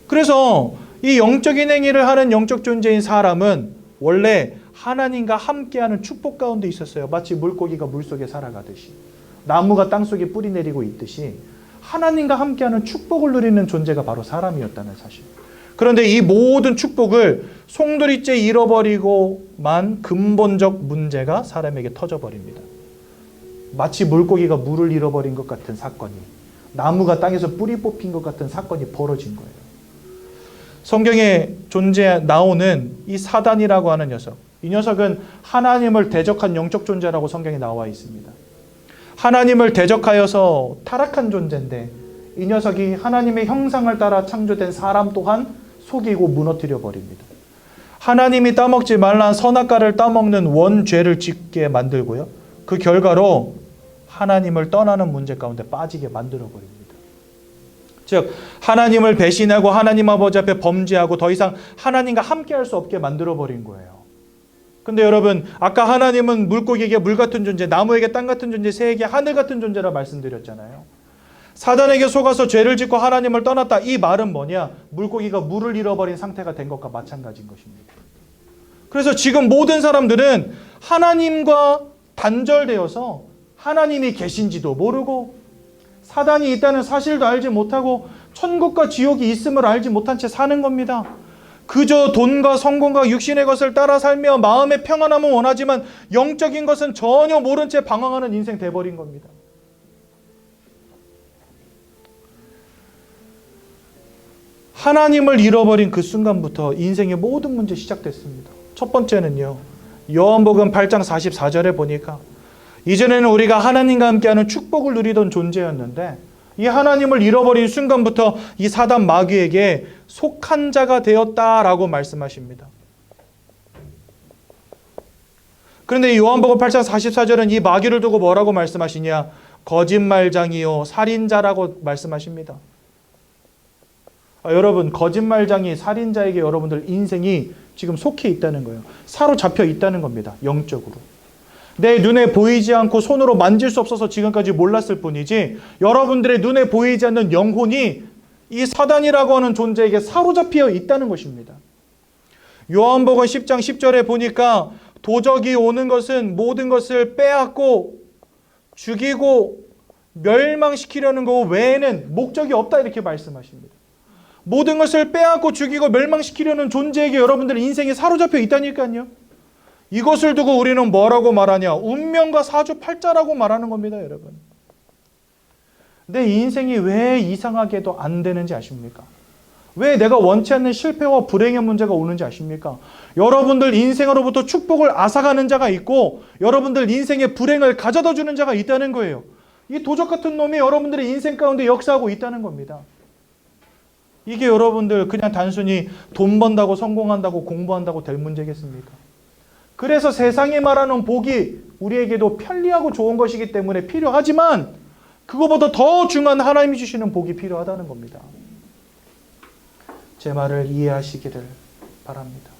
그래서 이 영적인 행위를 하는 영적 존재인 사람은 원래 하나님과 함께하는 축복 가운데 있었어요. 마치 물고기가 물속에 살아가듯이, 나무가 땅속에 뿌리 내리고 있듯이 하나님과 함께하는 축복을 누리는 존재가 바로 사람이었다는 사실. 그런데 이 모든 축복을 송두리째 잃어버리고만 근본적 문제가 사람에게 터져버립니다. 마치 물고기가 물을 잃어버린 것 같은 사건이, 나무가 땅에서 뿌리 뽑힌 것 같은 사건이 벌어진 거예요. 성경에 나오는 이 사단이라고 하는 녀석, 이 녀석은 하나님을 대적한 영적 존재라고 성경에 나와 있습니다. 하나님을 대적하여서 타락한 존재인데 이 녀석이 하나님의 형상을 따라 창조된 사람 또한 속이고 무너뜨려 버립니다. 하나님이 따먹지 말란 선악과를 따먹는 원죄를 짓게 만들고요. 그 결과로 하나님을 떠나는 문제 가운데 빠지게 만들어 버립니다. 즉 하나님을 배신하고 하나님 아버지 앞에 범죄하고 더 이상 하나님과 함께할 수 없게 만들어 버린 거예요. 근데 여러분, 아까 하나님은 물고기에게 물 같은 존재, 나무에게 땅 같은 존재, 새에게 하늘 같은 존재라 말씀드렸잖아요. 사단에게 속아서 죄를 짓고 하나님을 떠났다. 이 말은 뭐냐? 물고기가 물을 잃어버린 상태가 된 것과 마찬가지인 것입니다. 그래서 지금 모든 사람들은 하나님과 단절되어서 하나님이 계신지도 모르고 사단이 있다는 사실도 알지 못하고 천국과 지옥이 있음을 알지 못한 채 사는 겁니다. 그저 돈과 성공과 육신의 것을 따라 살며 마음의 평안함은 원하지만 영적인 것은 전혀 모른 채 방황하는 인생 돼버린 겁니다. 하나님을 잃어버린 그 순간부터 인생의 모든 문제 시작됐습니다. 첫 번째는요, 요한복음 8장 44절에 보니까 이전에는 우리가 하나님과 함께하는 축복을 누리던 존재였는데 이 하나님을 잃어버린 순간부터 이 사단 마귀에게 속한 자가 되었다라고 말씀하십니다. 그런데 요한복음 8장 44절은 이 마귀를 두고 뭐라고 말씀하시냐? 거짓말장이요 살인자라고 말씀하십니다. 여러분, 거짓말장이 살인자에게 여러분들 인생이 지금 속해 있다는 거예요. 사로잡혀 있다는 겁니다. 영적으로. 내 눈에 보이지 않고 손으로 만질 수 없어서 지금까지 몰랐을 뿐이지 여러분들의 눈에 보이지 않는 영혼이 이 사단이라고 하는 존재에게 사로잡혀 있다는 것입니다. 요한복음 10장 10절에 보니까 도적이 오는 것은 모든 것을 빼앗고 죽이고 멸망시키려는 것 외에는 목적이 없다 이렇게 말씀하십니다. 모든 것을 빼앗고 죽이고 멸망시키려는 존재에게 여러분들의 인생이 사로잡혀 있다니까요. 이것을 두고 우리는 뭐라고 말하냐? 운명과 사주팔자라고 말하는 겁니다, 여러분. 내 인생이 왜 이상하게도 안 되는지 아십니까? 왜 내가 원치 않는 실패와 불행의 문제가 오는지 아십니까? 여러분들 인생으로부터 축복을 앗아가는 자가 있고 여러분들 인생의 불행을 가져다 주는 자가 있다는 거예요. 이 도적 같은 놈이 여러분들의 인생 가운데 역사하고 있다는 겁니다. 이게 여러분들 그냥 단순히 돈 번다고 성공한다고 공부한다고 될 문제겠습니까? 그래서 세상이 말하는 복이 우리에게도 편리하고 좋은 것이기 때문에 필요하지만 그거보다 더 중요한 하나님이 주시는 복이 필요하다는 겁니다. 제 말을 이해하시기를 바랍니다.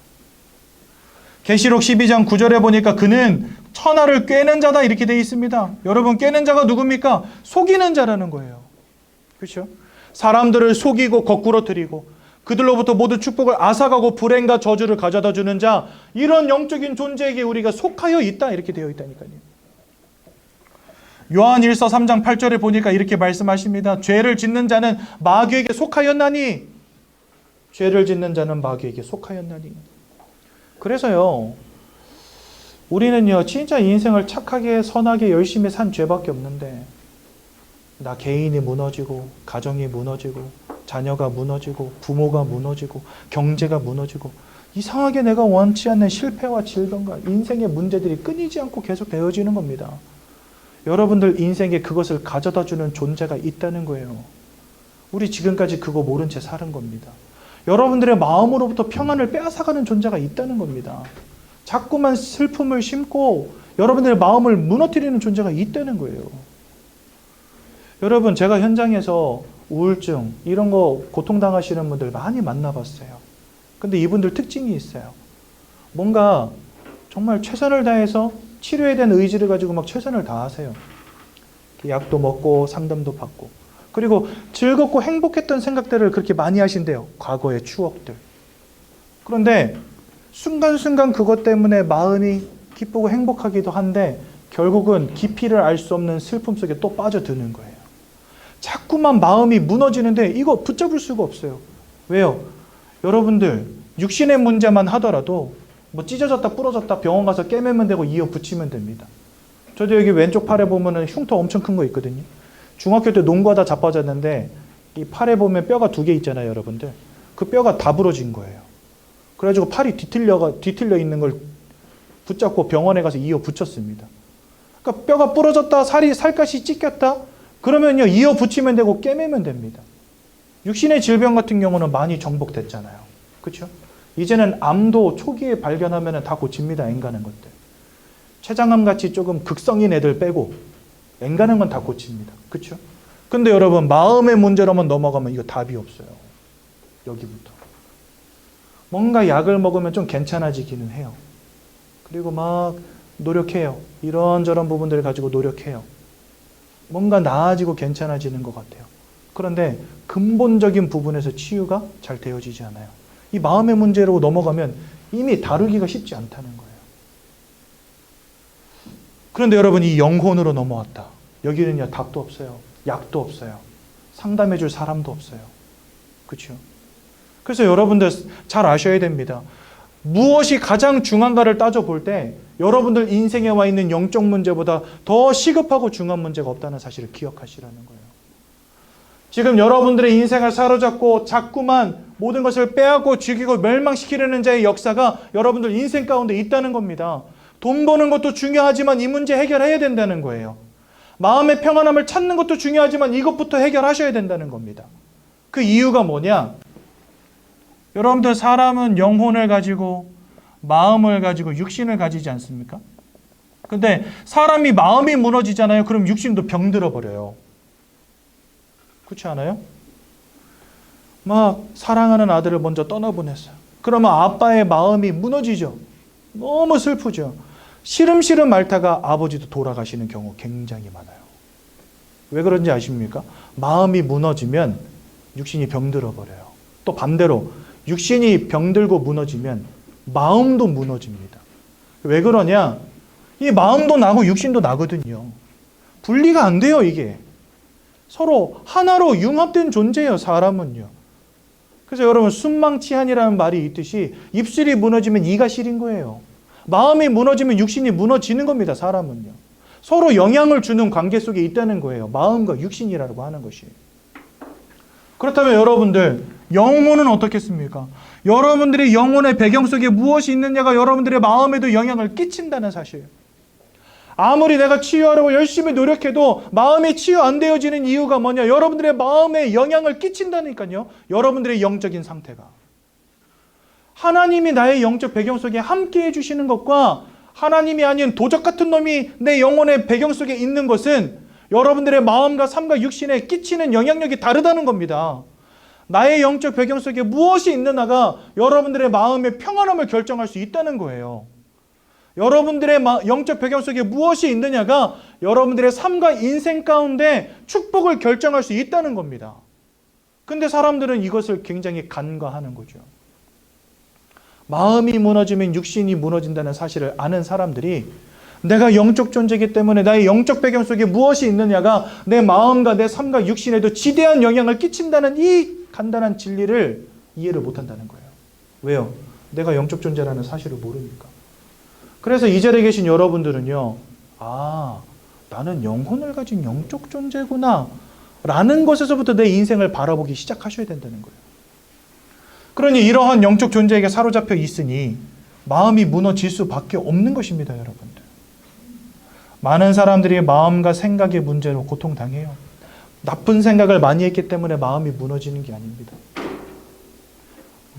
계시록 12장 9절에 보니까 그는 천하를 꿰는 자다 이렇게 되어 있습니다. 여러분, 꿰는 자가 누굽니까? 속이는 자라는 거예요. 그렇죠? 사람들을 속이고 거꾸로 드리고 그들로부터 모든 축복을 앗아가고 불행과 저주를 가져다 주는 자, 이런 영적인 존재에게 우리가 속하여 있다 이렇게 되어 있다니까요. 요한 1서 3장 8절에 보니까 이렇게 말씀하십니다. 죄를 짓는 자는 마귀에게 속하였나니 죄를 짓는 자는 마귀에게 속하였나니. 그래서요, 우리는요, 진짜 인생을 착하게 선하게 열심히 산 죄밖에 없는데, 나 개인이 무너지고, 가정이 무너지고, 자녀가 무너지고, 부모가 무너지고, 경제가 무너지고, 이상하게 내가 원치 않는 실패와 질병과 인생의 문제들이 끊이지 않고 계속 되어지는 겁니다. 여러분들 인생에 그것을 가져다 주는 존재가 있다는 거예요. 우리 지금까지 그거 모른 채 사는 겁니다. 여러분들의 마음으로부터 평안을 빼앗아가는 존재가 있다는 겁니다. 자꾸만 슬픔을 심고 여러분들의 마음을 무너뜨리는 존재가 있다는 거예요. 여러분, 제가 현장에서 우울증 이런 거 고통당하시는 분들 많이 만나봤어요. 근데 이분들 특징이 있어요. 뭔가 정말 최선을 다해서 치료에 대한 의지를 가지고 막 최선을 다하세요. 약도 먹고 상담도 받고. 그리고 즐겁고 행복했던 생각들을 그렇게 많이 하신대요. 과거의 추억들. 그런데 순간순간 그것 때문에 마음이 기쁘고 행복하기도 한데 결국은 깊이를 알 수 없는 슬픔 속에 또 빠져드는 거예요. 자꾸만 마음이 무너지는데 이거 붙잡을 수가 없어요. 왜요? 여러분들 육신의 문제만 하더라도 뭐 찢어졌다 부러졌다 병원 가서 깨매면 되고 이어 붙이면 됩니다. 저도 여기 왼쪽 팔에 보면은 흉터 엄청 큰 거 있거든요. 중학교 때 농구하다 자빠졌는데 이 팔에 보면 뼈가 2개 있잖아요, 여러분들. 그 뼈가 다 부러진 거예요. 그래가지고 팔이 뒤틀려 있는 걸 붙잡고 병원에 가서 이어 붙였습니다. 그러니까 뼈가 부러졌다, 살갗이 찢겼다, 그러면요 이어 붙이면 되고 깨매면 됩니다. 육신의 질병 같은 경우는 많이 정복됐잖아요. 그렇죠? 이제는 암도 초기에 발견하면 다 고칩니다. 앵가는 것들. 췌장암 같이 조금 극성인 애들 빼고 앵가는 건 다 고칩니다. 그렇죠? 근데 여러분 마음의 문제로만 넘어가면 이거 답이 없어요. 여기부터. 뭔가 약을 먹으면 좀 괜찮아지기는 해요. 그리고 막 노력해요. 이런저런 부분들을 가지고 노력해요. 뭔가 나아지고 괜찮아지는 것 같아요. 그런데 근본적인 부분에서 치유가 잘 되어지지 않아요. 이 마음의 문제로 넘어가면 이미 다루기가 쉽지 않다는 거예요. 그런데 여러분 이 영혼으로 넘어왔다. 여기는요 답도 없어요. 약도 없어요. 상담해 줄 사람도 없어요. 그렇죠? 그래서 여러분들 잘 아셔야 됩니다. 무엇이 가장 중요한가를 따져볼 때 여러분들 인생에 와 있는 영적 문제보다 더 시급하고 중요한 문제가 없다는 사실을 기억하시라는 거예요. 지금 여러분들의 인생을 사로잡고 자꾸만 모든 것을 빼앗고 죽이고 멸망시키려는 자의 역사가 여러분들 인생 가운데 있다는 겁니다. 돈 버는 것도 중요하지만 이 문제 해결해야 된다는 거예요. 마음의 평안함을 찾는 것도 중요하지만 이것부터 해결하셔야 된다는 겁니다. 그 이유가 뭐냐? 여러분들 사람은 영혼을 가지고 마음을 가지고 육신을 가지지 않습니까? 근데 사람이 마음이 무너지잖아요. 그럼 육신도 병들어 버려요. 그렇지 않아요? 막 사랑하는 아들을 먼저 떠나보냈어요. 그러면 아빠의 마음이 무너지죠. 너무 슬프죠. 시름시름 앓다가 아버지도 돌아가시는 경우 굉장히 많아요. 왜 그런지 아십니까? 마음이 무너지면 육신이 병들어 버려요. 또 반대로 육신이 병들고 무너지면 마음도 무너집니다. 왜 그러냐? 이 마음도 나고 육신도 나거든요. 분리가 안 돼요, 이게. 서로 하나로 융합된 존재예요, 사람은요. 그래서 여러분 순망치한이라는 말이 있듯이 입술이 무너지면 이가 시린 거예요. 마음이 무너지면 육신이 무너지는 겁니다, 사람은요. 서로 영향을 주는 관계 속에 있다는 거예요. 마음과 육신이라고 하는 것이. 그렇다면 여러분들 영혼은 어떻겠습니까? 여러분들의 영혼의 배경 속에 무엇이 있느냐가 여러분들의 마음에도 영향을 끼친다는 사실. 아무리 내가 치유하려고 열심히 노력해도 마음이 치유 안 되어지는 이유가 뭐냐? 여러분들의 마음에 영향을 끼친다니까요. 여러분들의 영적인 상태가. 하나님이 나의 영적 배경 속에 함께 해주시는 것과 하나님이 아닌 도적 같은 놈이 내 영혼의 배경 속에 있는 것은 여러분들의 마음과 삶과 육신에 끼치는 영향력이 다르다는 겁니다. 나의 영적 배경 속에 무엇이 있느냐가 여러분들의 마음의 평안함을 결정할 수 있다는 거예요. 여러분들의 영적 배경 속에 무엇이 있느냐가 여러분들의 삶과 인생 가운데 축복을 결정할 수 있다는 겁니다. 근데 사람들은 이것을 굉장히 간과하는 거죠. 마음이 무너지면 육신이 무너진다는 사실을 아는 사람들이 내가 영적 존재이기 때문에 나의 영적 배경 속에 무엇이 있느냐가 내 마음과 내 삶과 육신에도 지대한 영향을 끼친다는 이 간단한 진리를 이해를 못한다는 거예요. 왜요? 내가 영적 존재라는 사실을 모르니까. 그래서 이 자리에 계신 여러분들은요, 아, 나는 영혼을 가진 영적 존재구나 라는 것에서부터 내 인생을 바라보기 시작하셔야 된다는 거예요. 그러니 이러한 영적 존재에게 사로잡혀 있으니 마음이 무너질 수밖에 없는 것입니다, 여러분들. 많은 사람들이 마음과 생각의 문제로 고통당해요. 나쁜 생각을 많이 했기 때문에 마음이 무너지는 게 아닙니다.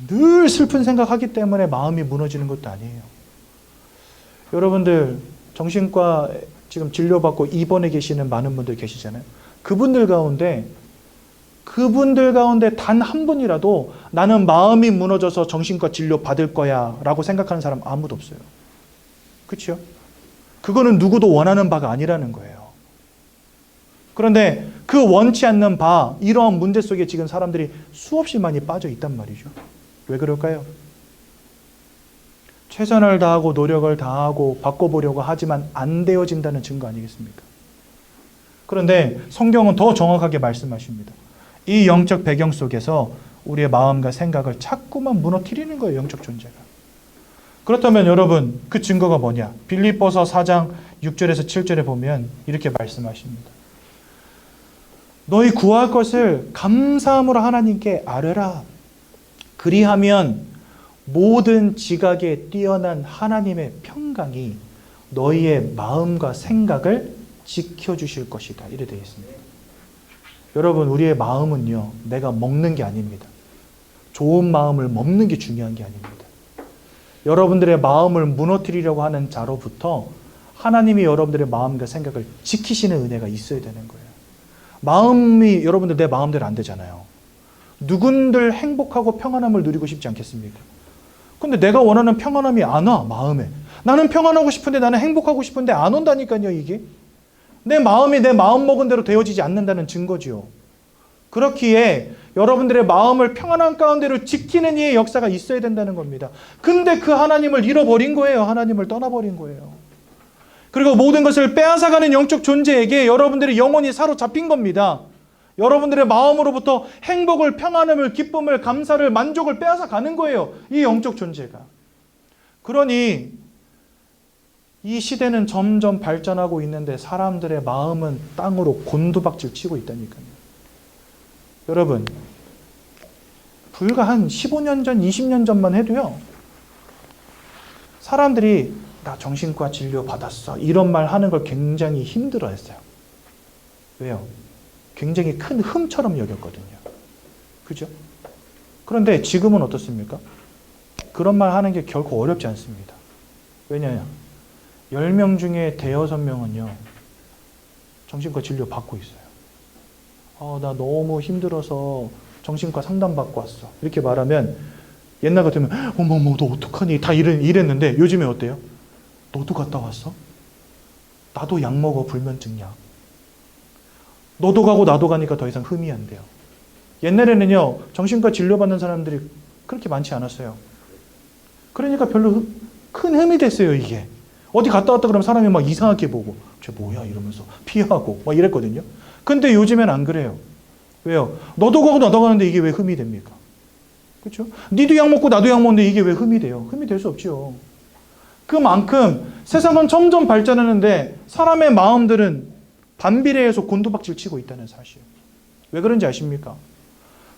늘 슬픈 생각하기 때문에 마음이 무너지는 것도 아니에요. 여러분들 정신과 지금 진료받고 입원해 계시는 많은 분들 계시잖아요. 그분들 가운데 단 한 분이라도 나는 마음이 무너져서 정신과 진료 받을 거야 라고 생각하는 사람 아무도 없어요. 그렇죠? 그거는 누구도 원하는 바가 아니라는 거예요. 그런데 그 원치 않는 바, 이러한 문제 속에 지금 사람들이 수없이 많이 빠져 있단 말이죠. 왜 그럴까요? 최선을 다하고 노력을 다하고 바꿔보려고 하지만 안 되어진다는 증거 아니겠습니까? 그런데 성경은 더 정확하게 말씀하십니다. 이 영적 배경 속에서 우리의 마음과 생각을 자꾸만 무너뜨리는 거예요, 영적 존재가. 그렇다면 여러분, 그 증거가 뭐냐? 빌립보서 4장 6절에서 7절에 보면 이렇게 말씀하십니다. 너희 구할 것을 감사함으로 하나님께 아뢰라. 그리하면 모든 지각에 뛰어난 하나님의 평강이 너희의 마음과 생각을 지켜주실 것이다. 이래 되어 있습니다. 여러분, 우리의 마음은요, 내가 먹는 게 아닙니다. 좋은 마음을 먹는 게 중요한 게 아닙니다. 여러분들의 마음을 무너뜨리려고 하는 자로부터 하나님이 여러분들의 마음과 생각을 지키시는 은혜가 있어야 되는 거예요. 마음이, 여러분들 내 마음대로 안 되잖아요. 누군들 행복하고 평안함을 누리고 싶지 않겠습니까? 근데 내가 원하는 평안함이 안 와, 마음에. 나는 평안하고 싶은데, 나는 행복하고 싶은데 안 온다니까요, 이게. 내 마음이 내 마음 먹은 대로 되어지지 않는다는 증거지요. 그렇기에 여러분들의 마음을 평안한 가운데로 지키는 이의 역사가 있어야 된다는 겁니다. 근데 그 하나님을 잃어버린 거예요. 하나님을 떠나버린 거예요. 그리고 모든 것을 빼앗아가는 영적 존재에게 여러분들의 영혼이 사로잡힌 겁니다. 여러분들의 마음으로부터 행복을, 평안함을, 기쁨을, 감사를, 만족을 빼앗아가는 거예요. 이 영적 존재가. 그러니 이 시대는 점점 발전하고 있는데 사람들의 마음은 땅으로 곤두박질 치고 있다니까요. 여러분, 불과 한 15년 전, 20년 전만 해도요, 사람들이 나 정신과 진료 받았어 이런 말 하는 걸 굉장히 힘들어 했어요. 왜요? 굉장히 큰 흠처럼 여겼거든요. 그죠? 그런데 지금은 어떻습니까? 그런 말 하는 게 결코 어렵지 않습니다. 왜냐하면 10명 중에 대여섯 명은요, 정신과 진료 받고 있어요. 나 너무 힘들어서 정신과 상담 받고 왔어. 이렇게 말하면 옛날 같으면 어머 너 어떡하니? 다 이랬는데 요즘에 어때요? 너도 갔다 왔어? 나도 약 먹어, 불면증 약. 너도 가고 나도 가니까 더 이상 흠이 안 돼요. 옛날에는요, 정신과 진료받는 사람들이 그렇게 많지 않았어요. 그러니까 별로 큰 흠이 됐어요, 이게. 어디 갔다 왔다 그러면 사람이 막 이상하게 보고, 쟤 뭐야? 이러면서 피하고 막 이랬거든요. 근데 요즘엔 안 그래요. 왜요? 너도 가고 나도 가는데 이게 왜 흠이 됩니까? 그렇죠? 니도 약 먹고 나도 약 먹는데 이게 왜 흠이 돼요? 흠이 될 수 없죠. 그만큼 세상은 점점 발전하는데 사람의 마음들은 반비례해서 곤두박질 치고 있다는 사실. 왜 그런지 아십니까?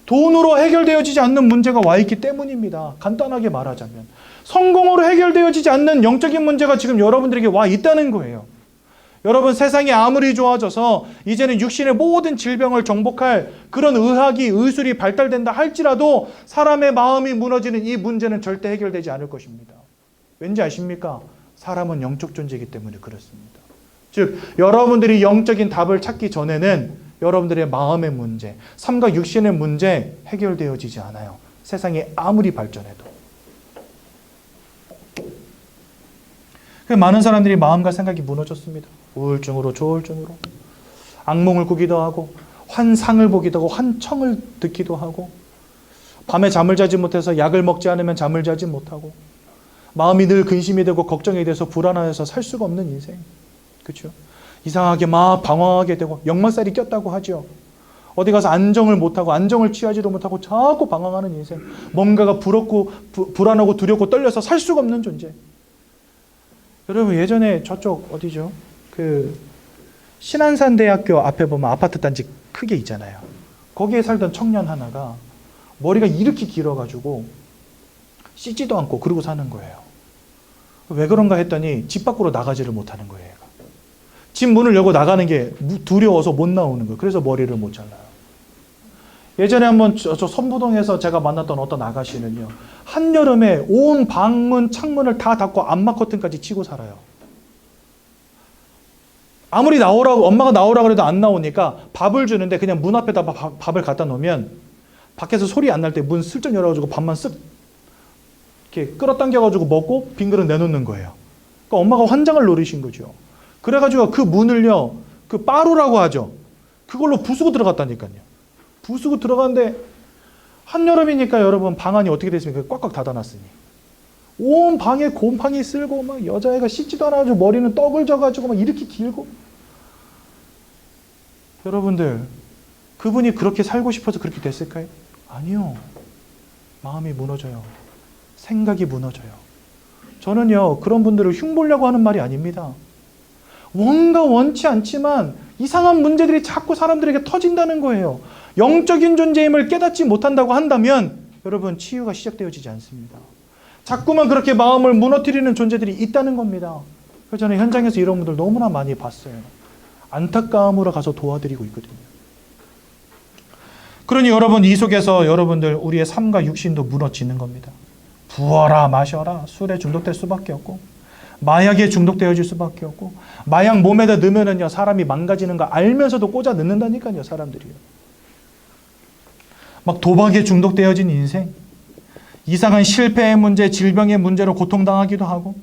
돈으로 해결되어지지 않는 문제가 와 있기 때문입니다. 간단하게 말하자면. 성공으로 해결되어지지 않는 영적인 문제가 지금 여러분들에게 와 있다는 거예요. 여러분, 세상이 아무리 좋아져서 이제는 육신의 모든 질병을 정복할 그런 의학이, 의술이 발달된다 할지라도 사람의 마음이 무너지는 이 문제는 절대 해결되지 않을 것입니다. 왠지 아십니까? 사람은 영적 존재이기 때문에 그렇습니다. 즉, 여러분들이 영적인 답을 찾기 전에는 여러분들의 마음의 문제, 삶과 육신의 문제 해결되어지지 않아요. 세상이 아무리 발전해도. 많은 사람들이 마음과 생각이 무너졌습니다. 우울증으로, 조울증으로. 악몽을 꾸기도 하고, 환상을 보기도 하고, 환청을 듣기도 하고, 밤에 잠을 자지 못해서 약을 먹지 않으면 잠을 자지 못하고, 마음이 늘 근심이 되고 걱정이 돼서 불안해서 살 수가 없는 인생. 그렇죠? 이상하게 막 방황하게 되고 역마살이 꼈다고 하죠. 어디 가서 안정을 못하고 안정을 취하지도 못하고 자꾸 방황하는 인생. 뭔가가 부럽고 불안하고 두렵고 떨려서 살 수가 없는 존재. 여러분 예전에 저쪽 어디죠? 그 신안산대학교 앞에 보면 아파트 단지 크게 있잖아요. 거기에 살던 청년 하나가 머리가 이렇게 길어가지고 씻지도 않고 그러고 사는 거예요. 왜 그런가 했더니 집 밖으로 나가지를 못하는 거예요. 얘가. 집 문을 열고 나가는 게 두려워서 못 나오는 거예요. 그래서 머리를 못 잘라요. 예전에 한번 저 선부동에서 제가 만났던 어떤 아가씨는요. 한여름에 온 방문, 창문을 다 닫고 암막 커튼까지 치고 살아요. 아무리 나오라고, 엄마가 나오라고 해도 안 나오니까 밥을 주는데 그냥 문 앞에다 밥을 갖다 놓으면 밖에서 소리 안 날 때 문 슬쩍 열어가지고 밥만 쓱 이렇게 끌어당겨가지고 먹고 빈 그릇 내놓는 거예요. 그러니까 엄마가 환장을 노리신 거죠. 그래가지고 그 문을요, 그 빠루라고 하죠. 그걸로 부수고 들어갔다니까요. 부수고 들어갔는데 한여름이니까 여러분 방안이 어떻게 됐습니까? 꽉꽉 닫아놨으니. 온 방에 곰팡이 쓸고 막 여자애가 씻지도 않아가지고 머리는 떡을 져가지고 막 이렇게 길고. 여러분들 그분이 그렇게 살고 싶어서 그렇게 됐을까요? 아니요. 마음이 무너져요. 생각이 무너져요. 저는요 그런 분들을 흉보려고 하는 말이 아닙니다. 뭔가 원치 않지만 이상한 문제들이 자꾸 사람들에게 터진다는 거예요. 영적인 존재임을 깨닫지 못한다고 한다면 여러분 치유가 시작되어지지 않습니다. 자꾸만 그렇게 마음을 무너뜨리는 존재들이 있다는 겁니다. 그래서 저는 현장에서 이런 분들 너무나 많이 봤어요. 안타까움으로 가서 도와드리고 있거든요. 그러니 여러분 이 속에서 여러분들 우리의 삶과 육신도 무너지는 겁니다. 부어라 마셔라 술에 중독될 수밖에 없고 마약에 중독되어질 수밖에 없고 마약 몸에다 넣으면은요 사람이 망가지는 거 알면서도 꽂아 넣는다니까요 사람들이요. 막 도박에 중독되어진 인생, 이상한 실패의 문제, 질병의 문제로 고통당하기도 하고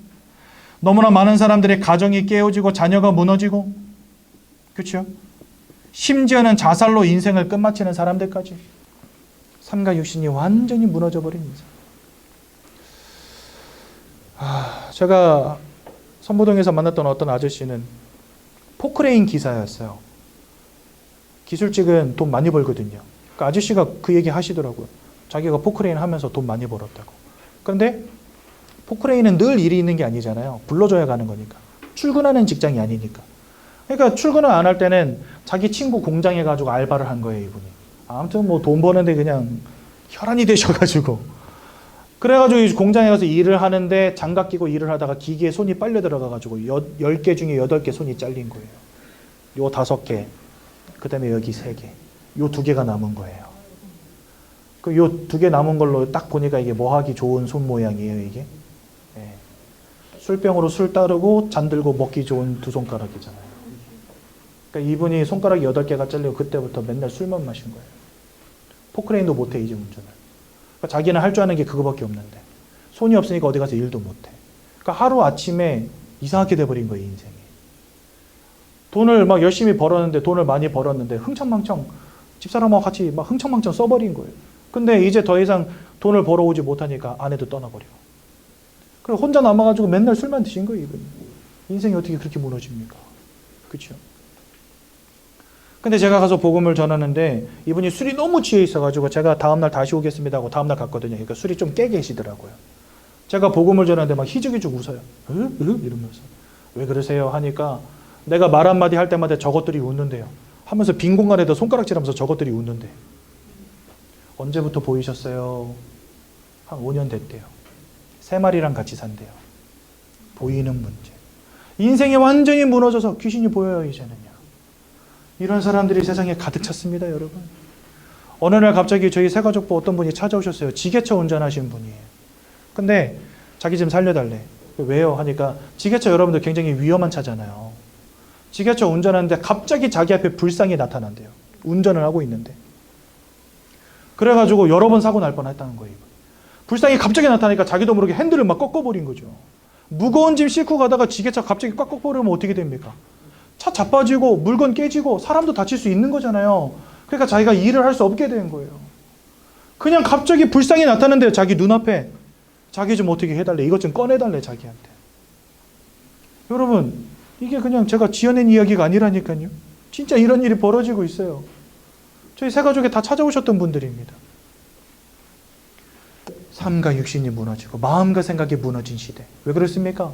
너무나 많은 사람들의 가정이 깨어지고 자녀가 무너지고 그렇죠? 심지어는 자살로 인생을 끝마치는 사람들까지 삶과 육신이 완전히 무너져버린 인생. 제가 선부동에서 만났던 어떤 아저씨는 포크레인 기사였어요. 기술직은 돈 많이 벌거든요. 그 아저씨가 그 얘기 하시더라고요. 자기가 포크레인 하면서 돈 많이 벌었다고. 그런데 포크레인은 늘 일이 있는 게 아니잖아요. 불러줘야 가는 거니까. 출근하는 직장이 아니니까. 그러니까 출근을 안 할 때는 자기 친구 공장에 가지고 알바를 한 거예요, 이분이. 아무튼 뭐 돈 버는데 그냥 혈안이 되셔가지고. 그래가지고 이 공장에 가서 일을 하는데 장갑 끼고 일을 하다가 기계에 손이 빨려 들어가가지고 10개 중에 8개 손이 잘린 거예요. 요 5개, 그 다음에 여기 3개. 요 2개가 남은 거예요. 그 요 2개 남은 걸로 딱 보니까 이게 뭐 하기 좋은 손 모양이에요, 이게. 네. 술병으로 술 따르고 잔들고 먹기 좋은 2손가락이잖아요. 그러니까 이분이 손가락이 8개가 잘리고 그때부터 맨날 술만 마신 거예요. 포크레인도 못해, 이제 운전을. 그러니까 자기는 할 줄 아는 게 그거밖에 없는데 손이 없으니까 어디 가서 일도 못해. 그러니까 하루아침에 이상하게 돼버린 거예요, 인생이. 돈을 막 열심히 벌었는데 돈을 많이 벌었는데 흥청망청 집사람하고 같이 막 흥청망청 써버린 거예요. 근데 이제 더 이상 돈을 벌어오지 못하니까 아내도 떠나버리고. 그리고 혼자 남아가지고 맨날 술만 드신 거예요, 이분이. 인생이 어떻게 그렇게 무너집니까? 그렇죠? 근데 제가 가서 복음을 전하는데 이분이 술이 너무 취해 있어가지고 제가 다음날 다시 오겠습니다 하고 다음날 갔거든요. 그러니까 술이 좀 깨 계시더라고요. 제가 복음을 전하는데 막 희죽희죽 웃어요. 이러면서. 왜 그러세요? 하니까 내가 말 한마디 할 때마다 저것들이 웃는데요. 하면서 빈 공간에다 손가락질하면서 저것들이 웃는데. 언제부터 보이셨어요? 한 5년 됐대요. 3마리랑 같이 산대요. 보이는 문제. 인생이 완전히 무너져서 귀신이 보여요, 이제는요. 이런 사람들이 세상에 가득 찼습니다, 여러분. 어느 날 갑자기 저희 새가족부 어떤 분이 찾아오셨어요. 지게차 운전하신 분이에요. 근데 자기 좀 살려달래. 왜요? 하니까 지게차 여러분들 굉장히 위험한 차잖아요. 지게차 운전하는데 갑자기 자기 앞에 불상이 나타난대요. 운전을 하고 있는데. 그래가지고 여러 번 사고 날 뻔했다는 거예요. 불상이 갑자기 나타나니까 자기도 모르게 핸들을 막 꺾어버린 거죠. 무거운 짐 싣고 가다가 지게차 갑자기 꽉 꺾어버리면 어떻게 됩니까? 차 자빠지고 물건 깨지고 사람도 다칠 수 있는 거잖아요. 그러니까 자기가 일을 할 수 없게 된 거예요. 그냥 갑자기 불상이 나타난대요. 자기 눈앞에. 자기 좀 어떻게 해달래. 이것 좀 꺼내달래, 자기한테. 여러분, 이게 그냥 제가 지어낸 이야기가 아니라니까요. 진짜 이런 일이 벌어지고 있어요. 저희 세 가족에 다 찾아오셨던 분들입니다. 삶과 육신이 무너지고 마음과 생각이 무너진 시대. 왜 그렇습니까?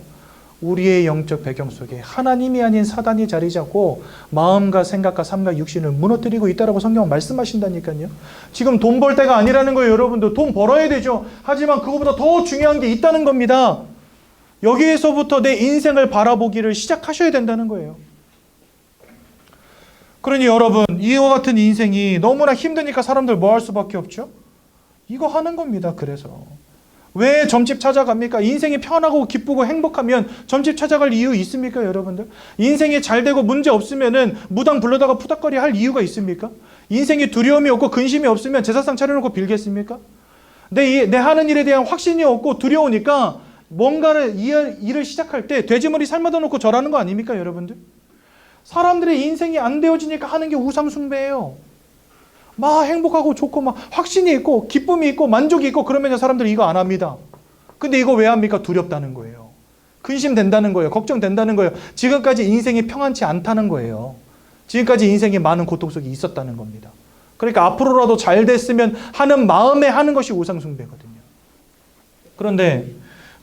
우리의 영적 배경 속에 하나님이 아닌 사단이 자리 잡고 마음과 생각과 삶과 육신을 무너뜨리고 있다라고 성경은 말씀하신다니까요. 지금 돈 벌 때가 아니라는 거예요, 여러분들. 돈 벌어야 되죠. 하지만 그거보다 더 중요한 게 있다는 겁니다. 여기에서부터 내 인생을 바라보기를 시작하셔야 된다는 거예요. 그러니 여러분, 이와 같은 인생이 너무나 힘드니까 사람들 뭐 할 수밖에 없죠? 이거 하는 겁니다. 그래서 왜 점집 찾아갑니까? 인생이 편하고 기쁘고 행복하면 점집 찾아갈 이유 있습니까, 여러분들? 인생이 잘 되고 문제 없으면은 무당 불러다가 푸닥거리 할 이유가 있습니까? 인생이 두려움이 없고 근심이 없으면 제사상 차려놓고 빌겠습니까? 내 하는 일에 대한 확신이 없고 두려우니까 뭔가를 일을 시작할 때 돼지머리 삶아다 놓고 절하는 거 아닙니까, 여러분들? 사람들의 인생이 안 되어지니까 하는 게 우상숭배예요. 막 행복하고 좋고 막 확신이 있고 기쁨이 있고 만족이 있고 그러면 사람들이 이거 안 합니다. 근데 이거 왜 합니까? 두렵다는 거예요. 근심된다는 거예요. 걱정된다는 거예요. 지금까지 인생이 평안치 않다는 거예요. 지금까지 인생이 많은 고통 속에 있었다는 겁니다. 그러니까 앞으로라도 잘 됐으면 하는 마음에 하는 것이 우상숭배거든요. 그런데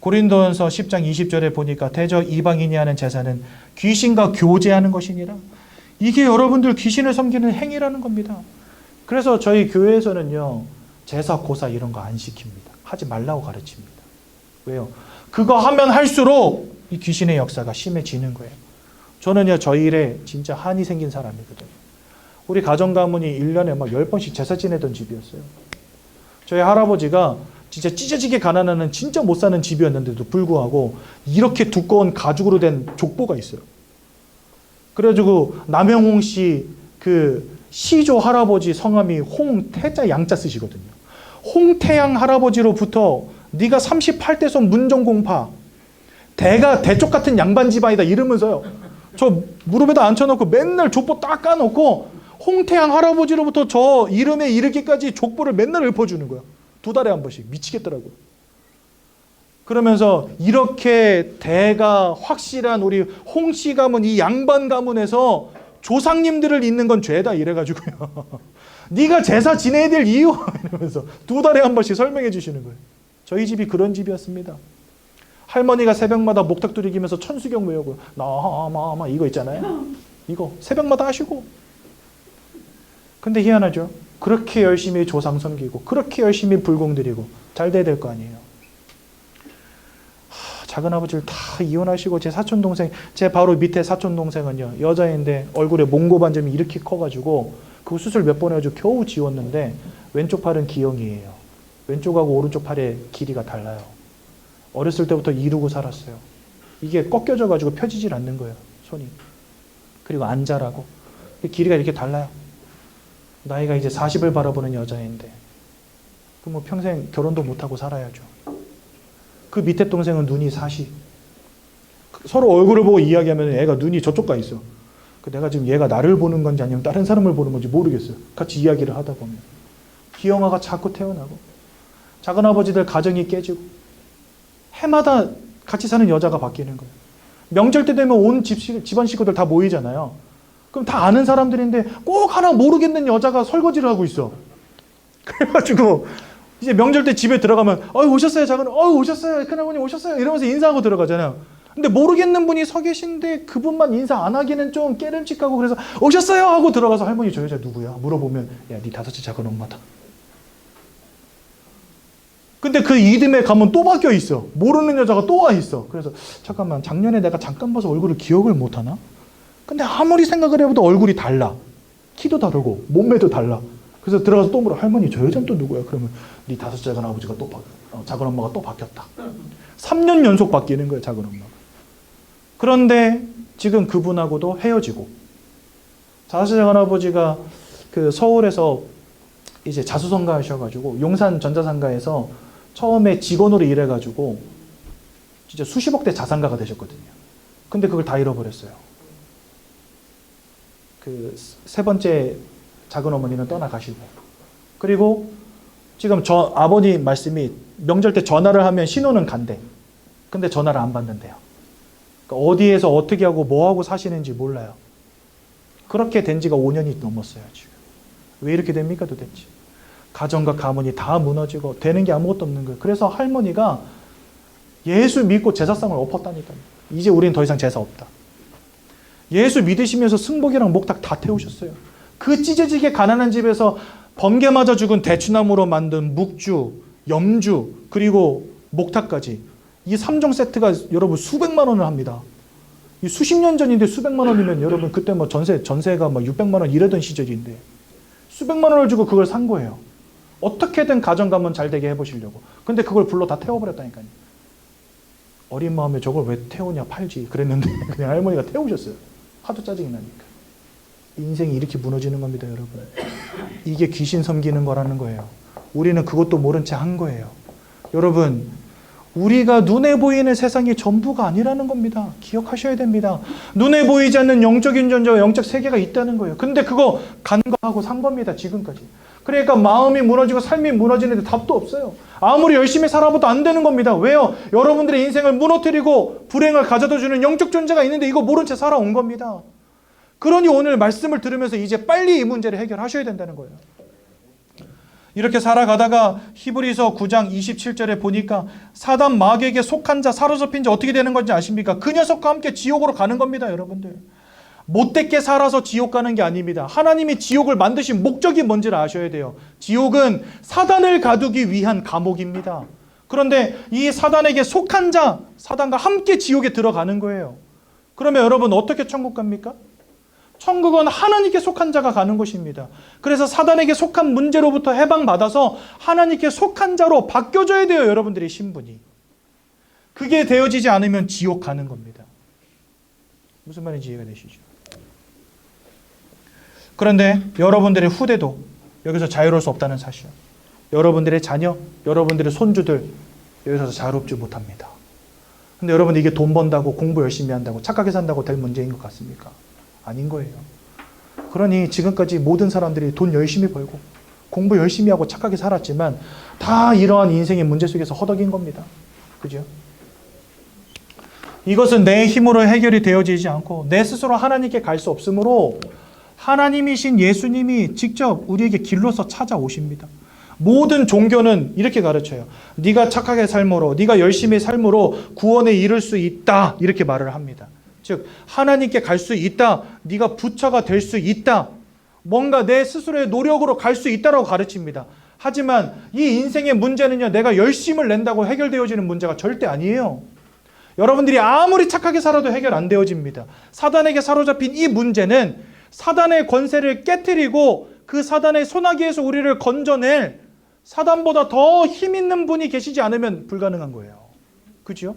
고린도전서 10장 20절에 보니까 대저 이방인이 하는 제사는 귀신과 교제하는 것이니라. 이게 여러분들 귀신을 섬기는 행위라는 겁니다. 그래서 저희 교회에서는요, 제사, 고사 이런 거 안 시킵니다. 하지 말라고 가르칩니다. 왜요? 그거 하면 할수록 이 귀신의 역사가 심해지는 거예요. 저는요, 저희 일에 진짜 한이 생긴 사람이거든요. 우리 가정가문이 1년에 막 10번씩 제사 지내던 집이었어요. 저희 할아버지가 진짜 찢어지게 가난하는 진짜 못 사는 집이었는데도 불구하고 이렇게 두꺼운 가죽으로 된 족보가 있어요. 그래가지고 남영홍 씨 그 시조 할아버지 성함이 홍태자 양자 쓰시거든요. 홍태양 할아버지로부터 네가 38대손 문정공파 대가 대쪽 같은 양반 집안이다 이러면서요. 저 무릎에다 앉혀놓고 맨날 족보 딱 까놓고 홍태양 할아버지로부터 저 이름에 이르기까지 족보를 맨날 읊어주는 거야. 2달에 한 번씩. 미치겠더라고요. 그러면서 이렇게 대가 확실한 우리 홍씨 가문 이 양반 가문에서 조상님들을 잇는 건 죄다 이래가지고요. 네가 제사 지내야 될 이유 이러면서 2달에 한 번씩 설명해 주시는 거예요. 저희 집이 그런 집이었습니다. 할머니가 새벽마다 목탁 두리기면서 천수경 외우고 나마마 이거 있잖아요. 이거 새벽마다 하시고. 근데 희한하죠. 그렇게 열심히 조상 섬기고 그렇게 열심히 불공 드리고 잘 돼야 될 거 아니에요. 작은아버지를 다 이혼하시고 제 사촌동생, 제 바로 밑에 사촌동생은요, 여자인데 얼굴에 몽고 반점이 이렇게 커가지고 그 수술 몇 번 해가지고 겨우 지웠는데 왼쪽 팔은 기형이에요. 왼쪽하고 오른쪽 팔의 길이가 달라요. 어렸을 때부터 이루고 살았어요. 이게 꺾여져가지고 펴지질 않는 거예요, 손이. 그리고 안 자라고. 길이가 이렇게 달라요. 나이가 이제 40을 바라보는 여자인데 그 뭐 평생 결혼도 못하고 살아야죠. 그 밑에 동생은 눈이 사시. 서로 얼굴을 보고 이야기하면 애가 눈이 저쪽 가 있어. 내가 지금 얘가 나를 보는 건지 아니면 다른 사람을 보는 건지 모르겠어요. 같이 이야기를 하다 보면. 기영아가 자꾸 태어나고 작은아버지들 가정이 깨지고 해마다 같이 사는 여자가 바뀌는 거예요. 명절 때 되면 온 집안 식구들 다 모이잖아요. 그럼 다 아는 사람들인데 꼭 하나 모르겠는 여자가 설거지를 하고 있어. 그래가지고 이제 명절 때 집에 들어가면 오셨어요 작은 오셨어요 큰아버님 오셨어요 이러면서 인사하고 들어가잖아요. 근데 모르겠는 분이 서 계신데 그분만 인사 안 하기는 좀 깨름칙하고 그래서 오셨어요 하고 들어가서 할머니 저 여자 누구야 물어보면 야 네 5째 작은 엄마다. 근데 그 이듬해 가면 또 바뀌어 있어. 모르는 여자가 또 와 있어. 그래서 잠깐만 작년에 내가 잠깐 봐서 얼굴을 기억을 못하나? 근데 아무리 생각을 해봐도 얼굴이 달라. 키도 다르고 몸매도 달라. 그래서 들어가서 또 물어. 할머니 저 여자는 또 누구야? 그러면 네 5째 작은 아버지가 또 작은 엄마가 또 바뀌었다. 3년 연속 바뀌는 거예요, 작은 엄마가. 그런데 지금 그분하고도 헤어지고 5째 작은 아버지가 그 서울에서 이제 자수성가 하셔가지고 용산 전자상가에서 처음에 직원으로 일해가지고 진짜 수십억대 자산가가 되셨거든요. 근데 그걸 다 잃어버렸어요. 그 세 번째 작은 어머니는 떠나가시고. 그리고 지금 아버님 말씀이 명절 때 전화를 하면 신호는 간대. 근데 전화를 안 받는데요. 그러니까 어디에서 어떻게 하고 뭐 하고 사시는지 몰라요. 그렇게 된 지가 5년이 넘었어요, 지금. 왜 이렇게 됩니까 도대체? 가정과 가문이 다 무너지고 되는 게 아무것도 없는 거예요. 그래서 할머니가 예수 믿고 제사상을 엎었다니까요. 이제 우리는 더 이상 제사 없다. 예수 믿으시면서 승복이랑 목탁 다 태우셨어요. 그 찢어지게 가난한 집에서 번개 맞아 죽은 대추나무로 만든 묵주, 염주, 그리고 목탁까지 이 3종 세트가 여러분 수백만 원을 합니다. 이 수십 년 전인데 수백만 원이면 여러분 그때 뭐 전세가 막 600만 원 이러던 시절인데 수백만 원을 주고 그걸 산 거예요. 어떻게든 가정 가문 잘 되게 해보시려고. 근데 그걸 불로 다 태워버렸다니까요. 어린 마음에 저걸 왜 태우냐 팔지 그랬는데 그냥 할머니가 태우셨어요. 하도 짜증이 나니까. 인생이 이렇게 무너지는 겁니다, 여러분. 이게 귀신 섬기는 거라는 거예요. 우리는 그것도 모른 채 한 거예요. 여러분, 우리가 눈에 보이는 세상이 전부가 아니라는 겁니다. 기억하셔야 됩니다. 눈에 보이지 않는 영적인 존재와 영적 세계가 있다는 거예요. 근데 그거 간과하고 산 겁니다, 지금까지. 그러니까 마음이 무너지고 삶이 무너지는데 답도 없어요. 아무리 열심히 살아봐도 안 되는 겁니다. 왜요? 여러분들의 인생을 무너뜨리고 불행을 가져다 주는 영적 존재가 있는데 이거 모른 채 살아온 겁니다. 그러니 오늘 말씀을 들으면서 이제 빨리 이 문제를 해결하셔야 된다는 거예요. 이렇게 살아가다가 히브리서 9장 27절에 보니까 사단 마귀에게 속한 자, 사로잡힌 자 어떻게 되는 건지 아십니까? 그 녀석과 함께 지옥으로 가는 겁니다, 여러분들. 못되게 살아서 지옥 가는 게 아닙니다. 하나님이 지옥을 만드신 목적이 뭔지를 아셔야 돼요. 지옥은 사단을 가두기 위한 감옥입니다. 그런데 이 사단에게 속한 자, 사단과 함께 지옥에 들어가는 거예요. 그러면 여러분 어떻게 천국 갑니까? 천국은 하나님께 속한 자가 가는 곳입니다. 그래서 사단에게 속한 문제로부터 해방받아서 하나님께 속한 자로 바뀌어져야 돼요, 여러분들의 신분이. 그게 되어지지 않으면 지옥 가는 겁니다. 무슨 말인지 이해가 되시죠? 그런데 여러분들의 후대도 여기서 자유로울 수 없다는 사실. 여러분들의 자녀, 여러분들의 손주들 여기서 자유롭지 못합니다. 근데 여러분 이게 돈 번다고 공부 열심히 한다고 착하게 산다고 될 문제인 것 같습니까? 아닌 거예요. 그러니 지금까지 모든 사람들이 돈 열심히 벌고 공부 열심히 하고 착하게 살았지만 다 이러한 인생의 문제 속에서 허덕인 겁니다. 그죠? 이것은 내 힘으로 해결이 되어지지 않고 내 스스로 하나님께 갈 수 없으므로 하나님이신 예수님이 직접 우리에게 길로서 찾아오십니다. 모든 종교는 이렇게 가르쳐요. 네가 착하게 삶으로, 네가 열심히 삶으로 구원에 이를 수 있다. 이렇게 말을 합니다. 즉 하나님께 갈 수 있다. 네가 부처가 될 수 있다. 뭔가 내 스스로의 노력으로 갈 수 있다라고 가르칩니다. 하지만 이 인생의 문제는요, 내가 열심을 낸다고 해결되어지는 문제가 절대 아니에요. 여러분들이 아무리 착하게 살아도 해결 안 되어집니다. 사단에게 사로잡힌 이 문제는 사단의 권세를 깨트리고 그 사단의 소나기에서 우리를 건져낼 사단보다 더 힘 있는 분이 계시지 않으면 불가능한 거예요. 그죠?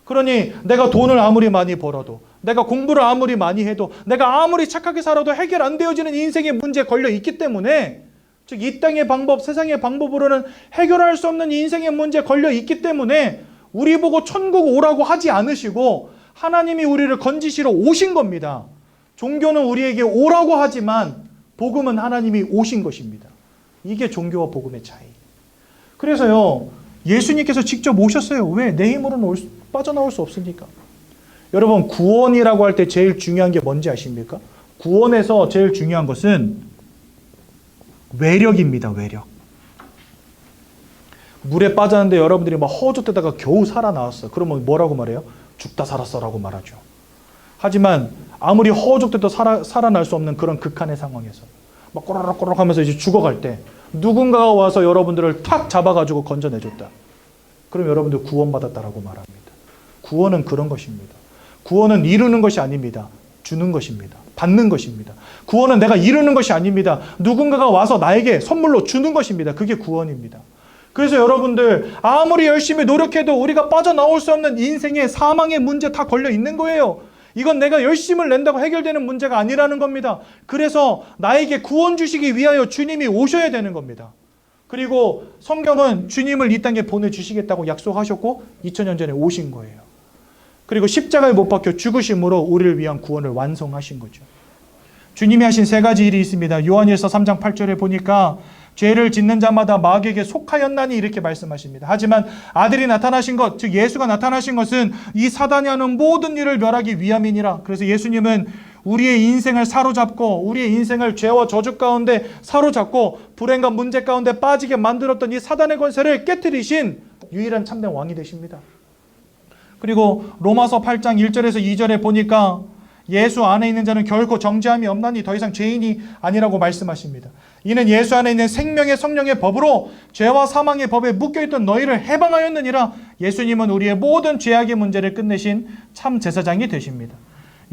그러니 내가 돈을 아무리 많이 벌어도, 내가 공부를 아무리 많이 해도, 내가 아무리 착하게 살아도 해결 안 되어지는 인생의 문제에 걸려 있기 때문에, 즉 이 땅의 방법, 세상의 방법으로는 해결할 수 없는 인생의 문제에 걸려 있기 때문에 우리 보고 천국 오라고 하지 않으시고 하나님이 우리를 건지시러 오신 겁니다. 종교는 우리에게 오라고 하지만 복음은 하나님이 오신 것입니다. 이게 종교와 복음의 차이. 그래서요, 예수님께서 직접 오셨어요. 왜? 내 힘으로는 빠져나올 수 없으니까. 여러분, 구원이라고 할 때 제일 중요한 게 뭔지 아십니까? 구원에서 제일 중요한 것은 외력입니다. 외력. 물에 빠졌는데 여러분들이 막 허젓대다가 겨우 살아나왔어. 그러면 뭐라고 말해요? 죽다 살았어라고 말하죠. 하지만 아무리 허우적대도 살아날 수 없는 그런 극한의 상황에서 막 꼬르륵 하면서 이제 죽어갈 때 누군가가 와서 여러분들을 탁 잡아가지고 건져내줬다. 그럼 여러분들 구원받았다라고 말합니다. 구원은 그런 것입니다. 구원은 이루는 것이 아닙니다. 주는 것입니다. 받는 것입니다. 구원은 내가 이루는 것이 아닙니다. 누군가가 와서 나에게 선물로 주는 것입니다. 그게 구원입니다. 그래서 여러분들 아무리 열심히 노력해도 우리가 빠져나올 수 없는 인생의 사망의 문제 다 걸려 있는 거예요. 이건 내가 열심을 낸다고 해결되는 문제가 아니라는 겁니다. 그래서 나에게 구원 주시기 위하여 주님이 오셔야 되는 겁니다. 그리고 성경은 주님을 이 땅에 보내주시겠다고 약속하셨고 2000년 전에 오신 거예요. 그리고 십자가에 못 박혀 죽으심으로 우리를 위한 구원을 완성하신 거죠. 주님이 하신 세 가지 일이 있습니다. 요한일서 3장 8절에 보니까 죄를 짓는 자마다 마귀에게 속하였나니 이렇게 말씀하십니다. 하지만 아들이 나타나신 것, 즉 예수가 나타나신 것은 이 사단이 하는 모든 일을 멸하기 위함이니라. 그래서 예수님은 우리의 인생을 사로잡고 우리의 인생을 죄와 저주 가운데 사로잡고 불행과 문제 가운데 빠지게 만들었던 이 사단의 권세를 깨뜨리신 유일한 참된 왕이 되십니다. 그리고 로마서 8장 1절에서 2절에 보니까 예수 안에 있는 자는 결코 정죄함이 없나니 더 이상 죄인이 아니라고 말씀하십니다. 이는 예수 안에 있는 생명의 성령의 법으로 죄와 사망의 법에 묶여있던 너희를 해방하였느니라. 예수님은 우리의 모든 죄악의 문제를 끝내신 참 제사장이 되십니다.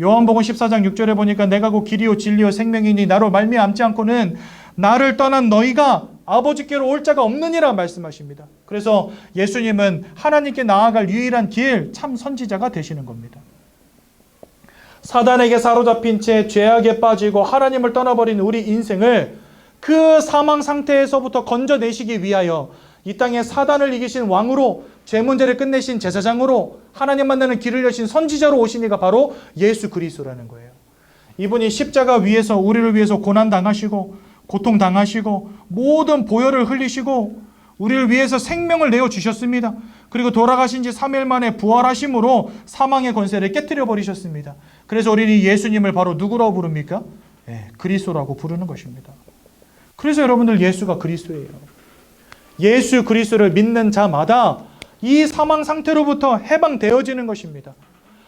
요한복음 14장 6절에 보니까 내가 곧 길이요 진리요 생명이니 나로 말미암지 않고는 나를 떠난 너희가 아버지께로 올 자가 없느니라 말씀하십니다. 그래서 예수님은 하나님께 나아갈 유일한 길, 참 선지자가 되시는 겁니다. 사단에게 사로잡힌 채 죄악에 빠지고 하나님을 떠나버린 우리 인생을 그 사망 상태에서부터 건져내시기 위하여 이 땅에 사단을 이기신 왕으로 죄 문제를 끝내신 제사장으로 하나님 만나는 길을 여신 선지자로 오신 이가 바로 예수 그리스도라는 거예요. 이분이 십자가 위에서 우리를 위해서 고난당하시고 고통당하시고 모든 보혈을 흘리시고 우리를 위해서 생명을 내어주셨습니다. 그리고 돌아가신 지 3일 만에 부활하심으로 사망의 권세를 깨뜨려 버리셨습니다. 그래서 우리는 예수님을 바로 누구라고 부릅니까? 그리스도라고 부르는 것입니다. 그래서 여러분들 예수가 그리스도예요. 예수 그리스도를 믿는 자마다 이 사망 상태로부터 해방되어지는 것입니다.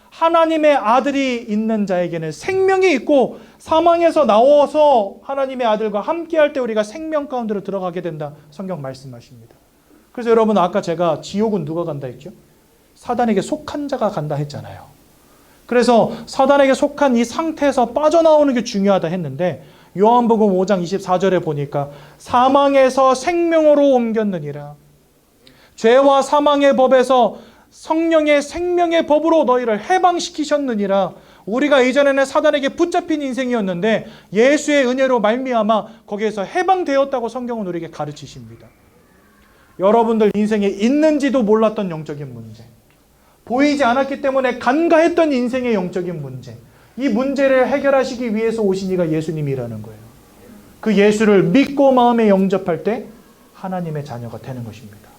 하나님의 아들이 있는 자에게는 생명이 있고 사망에서 나와서 하나님의 아들과 함께할 때 우리가 생명 가운데로 들어가게 된다. 성경 말씀하십니다. 그래서 여러분 아까 제가 지옥은 누가 간다 했죠? 사단에게 속한 자가 간다 했잖아요. 그래서 사단에게 속한 이 상태에서 빠져나오는 게 중요하다 했는데 요한복음 5장 24절에 보니까 사망에서 생명으로 옮겼느니라. 죄와 사망의 법에서 성령의 생명의 법으로 너희를 해방시키셨느니라. 우리가 이전에는 사단에게 붙잡힌 인생이었는데 예수의 은혜로 말미암아 거기에서 해방되었다고 성경은 우리에게 가르치십니다. 여러분들 인생에 있는지도 몰랐던 영적인 문제, 보이지 않았기 때문에 간과했던 인생의 영적인 문제, 이 문제를 해결하시기 위해서 오신 이가 예수님이라는 거예요. 그 예수를 믿고 마음에 영접할 때 하나님의 자녀가 되는 것입니다.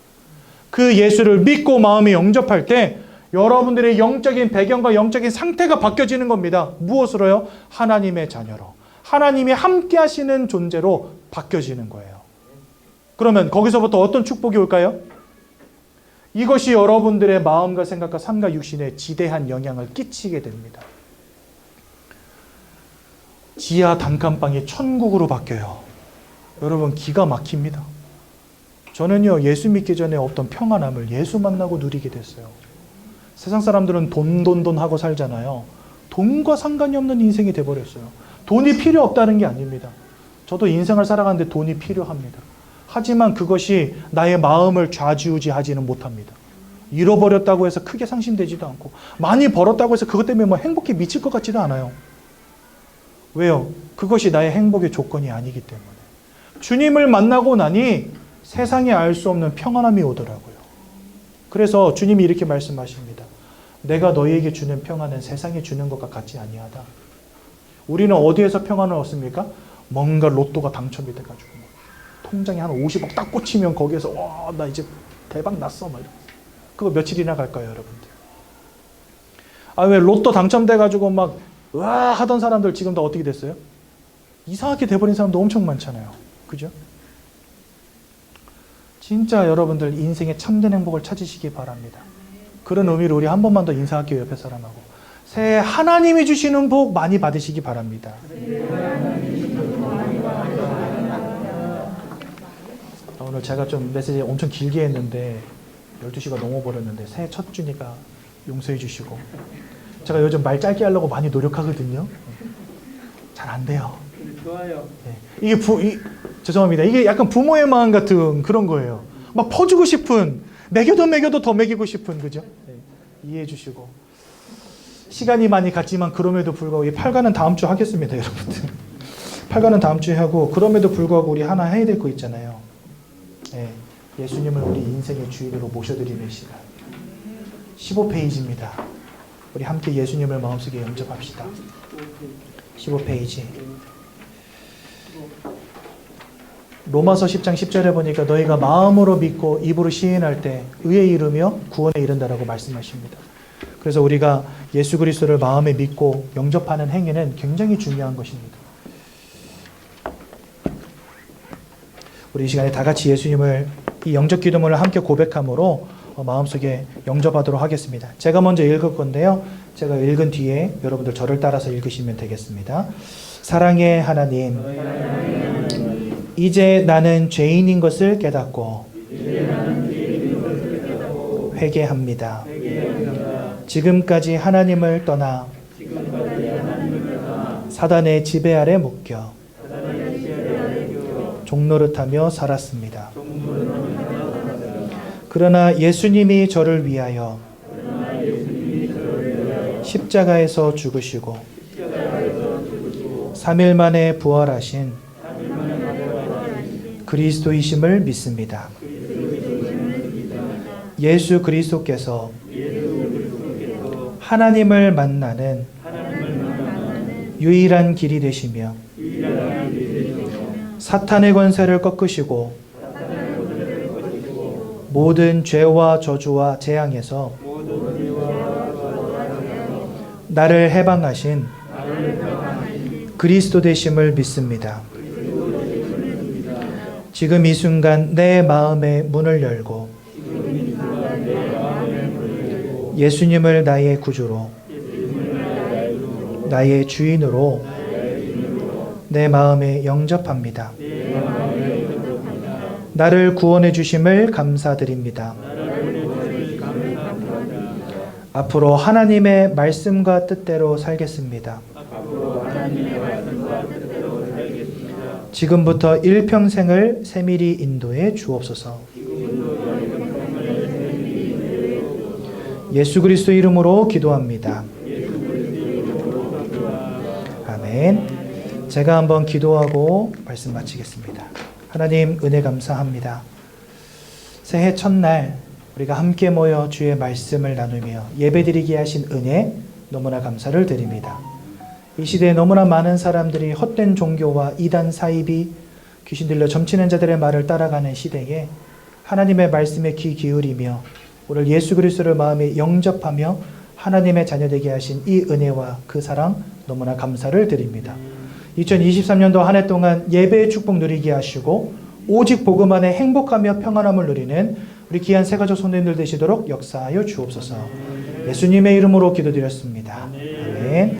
그 예수를 믿고 마음에 영접할 때 여러분들의 영적인 배경과 영적인 상태가 바뀌어지는 겁니다. 무엇으로요? 하나님의 자녀로. 하나님이 함께 하시는 존재로 바뀌어지는 거예요. 그러면 거기서부터 어떤 축복이 올까요? 이것이 여러분들의 마음과 생각과 삶과 육신에 지대한 영향을 끼치게 됩니다. 지하 단칸방이 천국으로 바뀌어요. 여러분 기가 막힙니다. 저는요 예수 믿기 전에 없던 평안함을 예수 만나고 누리게 됐어요. 세상 사람들은 돈 하고 살잖아요. 돈과 상관이 없는 인생이 돼버렸어요. 돈이 필요 없다는 게 아닙니다. 저도 인생을 살아가는데 돈이 필요합니다. 하지만 그것이 나의 마음을 좌지우지하지는 못합니다. 잃어버렸다고 해서 크게 상심되지도 않고 많이 벌었다고 해서 그것 때문에 뭐 행복해 미칠 것 같지도 않아요. 왜요? 그것이 나의 행복의 조건이 아니기 때문에. 주님을 만나고 나니 세상에 알 수 없는 평안함이 오더라고요. 그래서 주님이 이렇게 말씀하십니다. 내가 너희에게 주는 평안은 세상에 주는 것과 같지 아니하다. 우리는 어디에서 평안을 얻습니까? 뭔가 로또가 당첨이 돼가지고 통장에 한 50억 딱 꽂히면 거기에서 와, 나 이제 대박 났어. 막 그거 며칠이나 갈까요, 여러분들? 왜 로또 당첨돼가지고 막 와 하던 사람들 지금 다 어떻게 됐어요? 이상하게 돼버린 사람도 엄청 많잖아요. 그죠? 진짜 여러분들 인생의 참된 행복을 찾으시기 바랍니다. 그런 의미로 우리 한 번만 더 인사할게요. 옆에 사람하고. 새해 하나님이 주시는 복 많이 받으시기 바랍니다. 오늘 제가 좀 메시지 엄청 길게 했는데 12시가 넘어버렸는데 새해 첫 주니까 용서해 주시고 제가 요즘 말 짧게 하려고 많이 노력하거든요. 잘 안 돼요. 좋아요. 이게 죄송합니다. 이게 약간 부모의 마음 같은 그런 거예요. 막 퍼주고 싶은, 먹여도 더 먹이고 싶은, 그죠? 이해해 주시고. 시간이 많이 갔지만 그럼에도 불구하고 이 8과는 다음 주 하겠습니다, 여러분들. 8과는 다음 주에 하고 그럼에도 불구하고 우리 하나 해야 될 거 있잖아요. 예수님을 우리 인생의 주인으로 모셔드리는 시간. 15페이지입니다. 우리 함께 예수님을 마음속에 영접합시다. 15페이지. 로마서 10장 10절에 보니까 너희가 마음으로 믿고 입으로 시인할 때 의에 이르며 구원에 이른다라고 말씀하십니다. 그래서 우리가 예수 그리스도를 마음에 믿고 영접하는 행위는 굉장히 중요한 것입니다. 우리 이 시간에 다 같이 예수님을 이 영접 기도문을 함께 고백함으로 마음속에 영접하도록 하겠습니다. 제가 먼저 읽을 건데요. 제가 읽은 뒤에 여러분들 저를 따라서 읽으시면 되겠습니다. 사랑의 하나님, 이제 나는 죄인인 것을 깨닫고 회개합니다. 지금까지 하나님을 떠나 사단의 지배 아래 묶여 종노릇하며 살았습니다. 그러나 예수님이 저를 위하여 십자가에서 죽으시고 3일 만에 부활하신 그리스도이심을 믿습니다. 예수 그리스도께서 하나님을 만나는 유일한 길이 되시며 사탄의 권세를 꺾으시고 모든 죄와 저주와 재앙에서 나를 해방하신 그리스도 되심을 믿습니다. 지금 이 순간 내 마음의 문을 열고 예수님을 나의 구주로, 나의 주인으로 내 마음에 영접합니다. 나를 구원해 주심을 감사드립니다. 앞으로 하나님의 말씀과 뜻대로 살겠습니다. 지금부터 일평생을 세밀히 인도해 주옵소서. 예수 그리스도 이름으로 기도합니다. 아멘. 제가 한번 기도하고 말씀 마치겠습니다. 하나님 은혜 감사합니다. 새해 첫날 우리가 함께 모여 주의 말씀을 나누며 예배드리게 하신 은혜 너무나 감사를 드립니다. 이 시대에 너무나 많은 사람들이 헛된 종교와 이단 사이비, 귀신 들려 점치는 자들의 말을 따라가는 시대에 하나님의 말씀에 귀 기울이며 오늘 예수 그리스도를 마음에 영접하며 하나님의 자녀되게 하신 이 은혜와 그 사랑 너무나 감사를 드립니다. 2023년도 한 해 동안 예배의 축복 누리게 하시고 오직 복음 안에 행복하며 평안함을 누리는 우리 귀한 새가족 손님들 되시도록 역사하여 주옵소서. 예수님의 이름으로 기도드렸습니다. 아멘.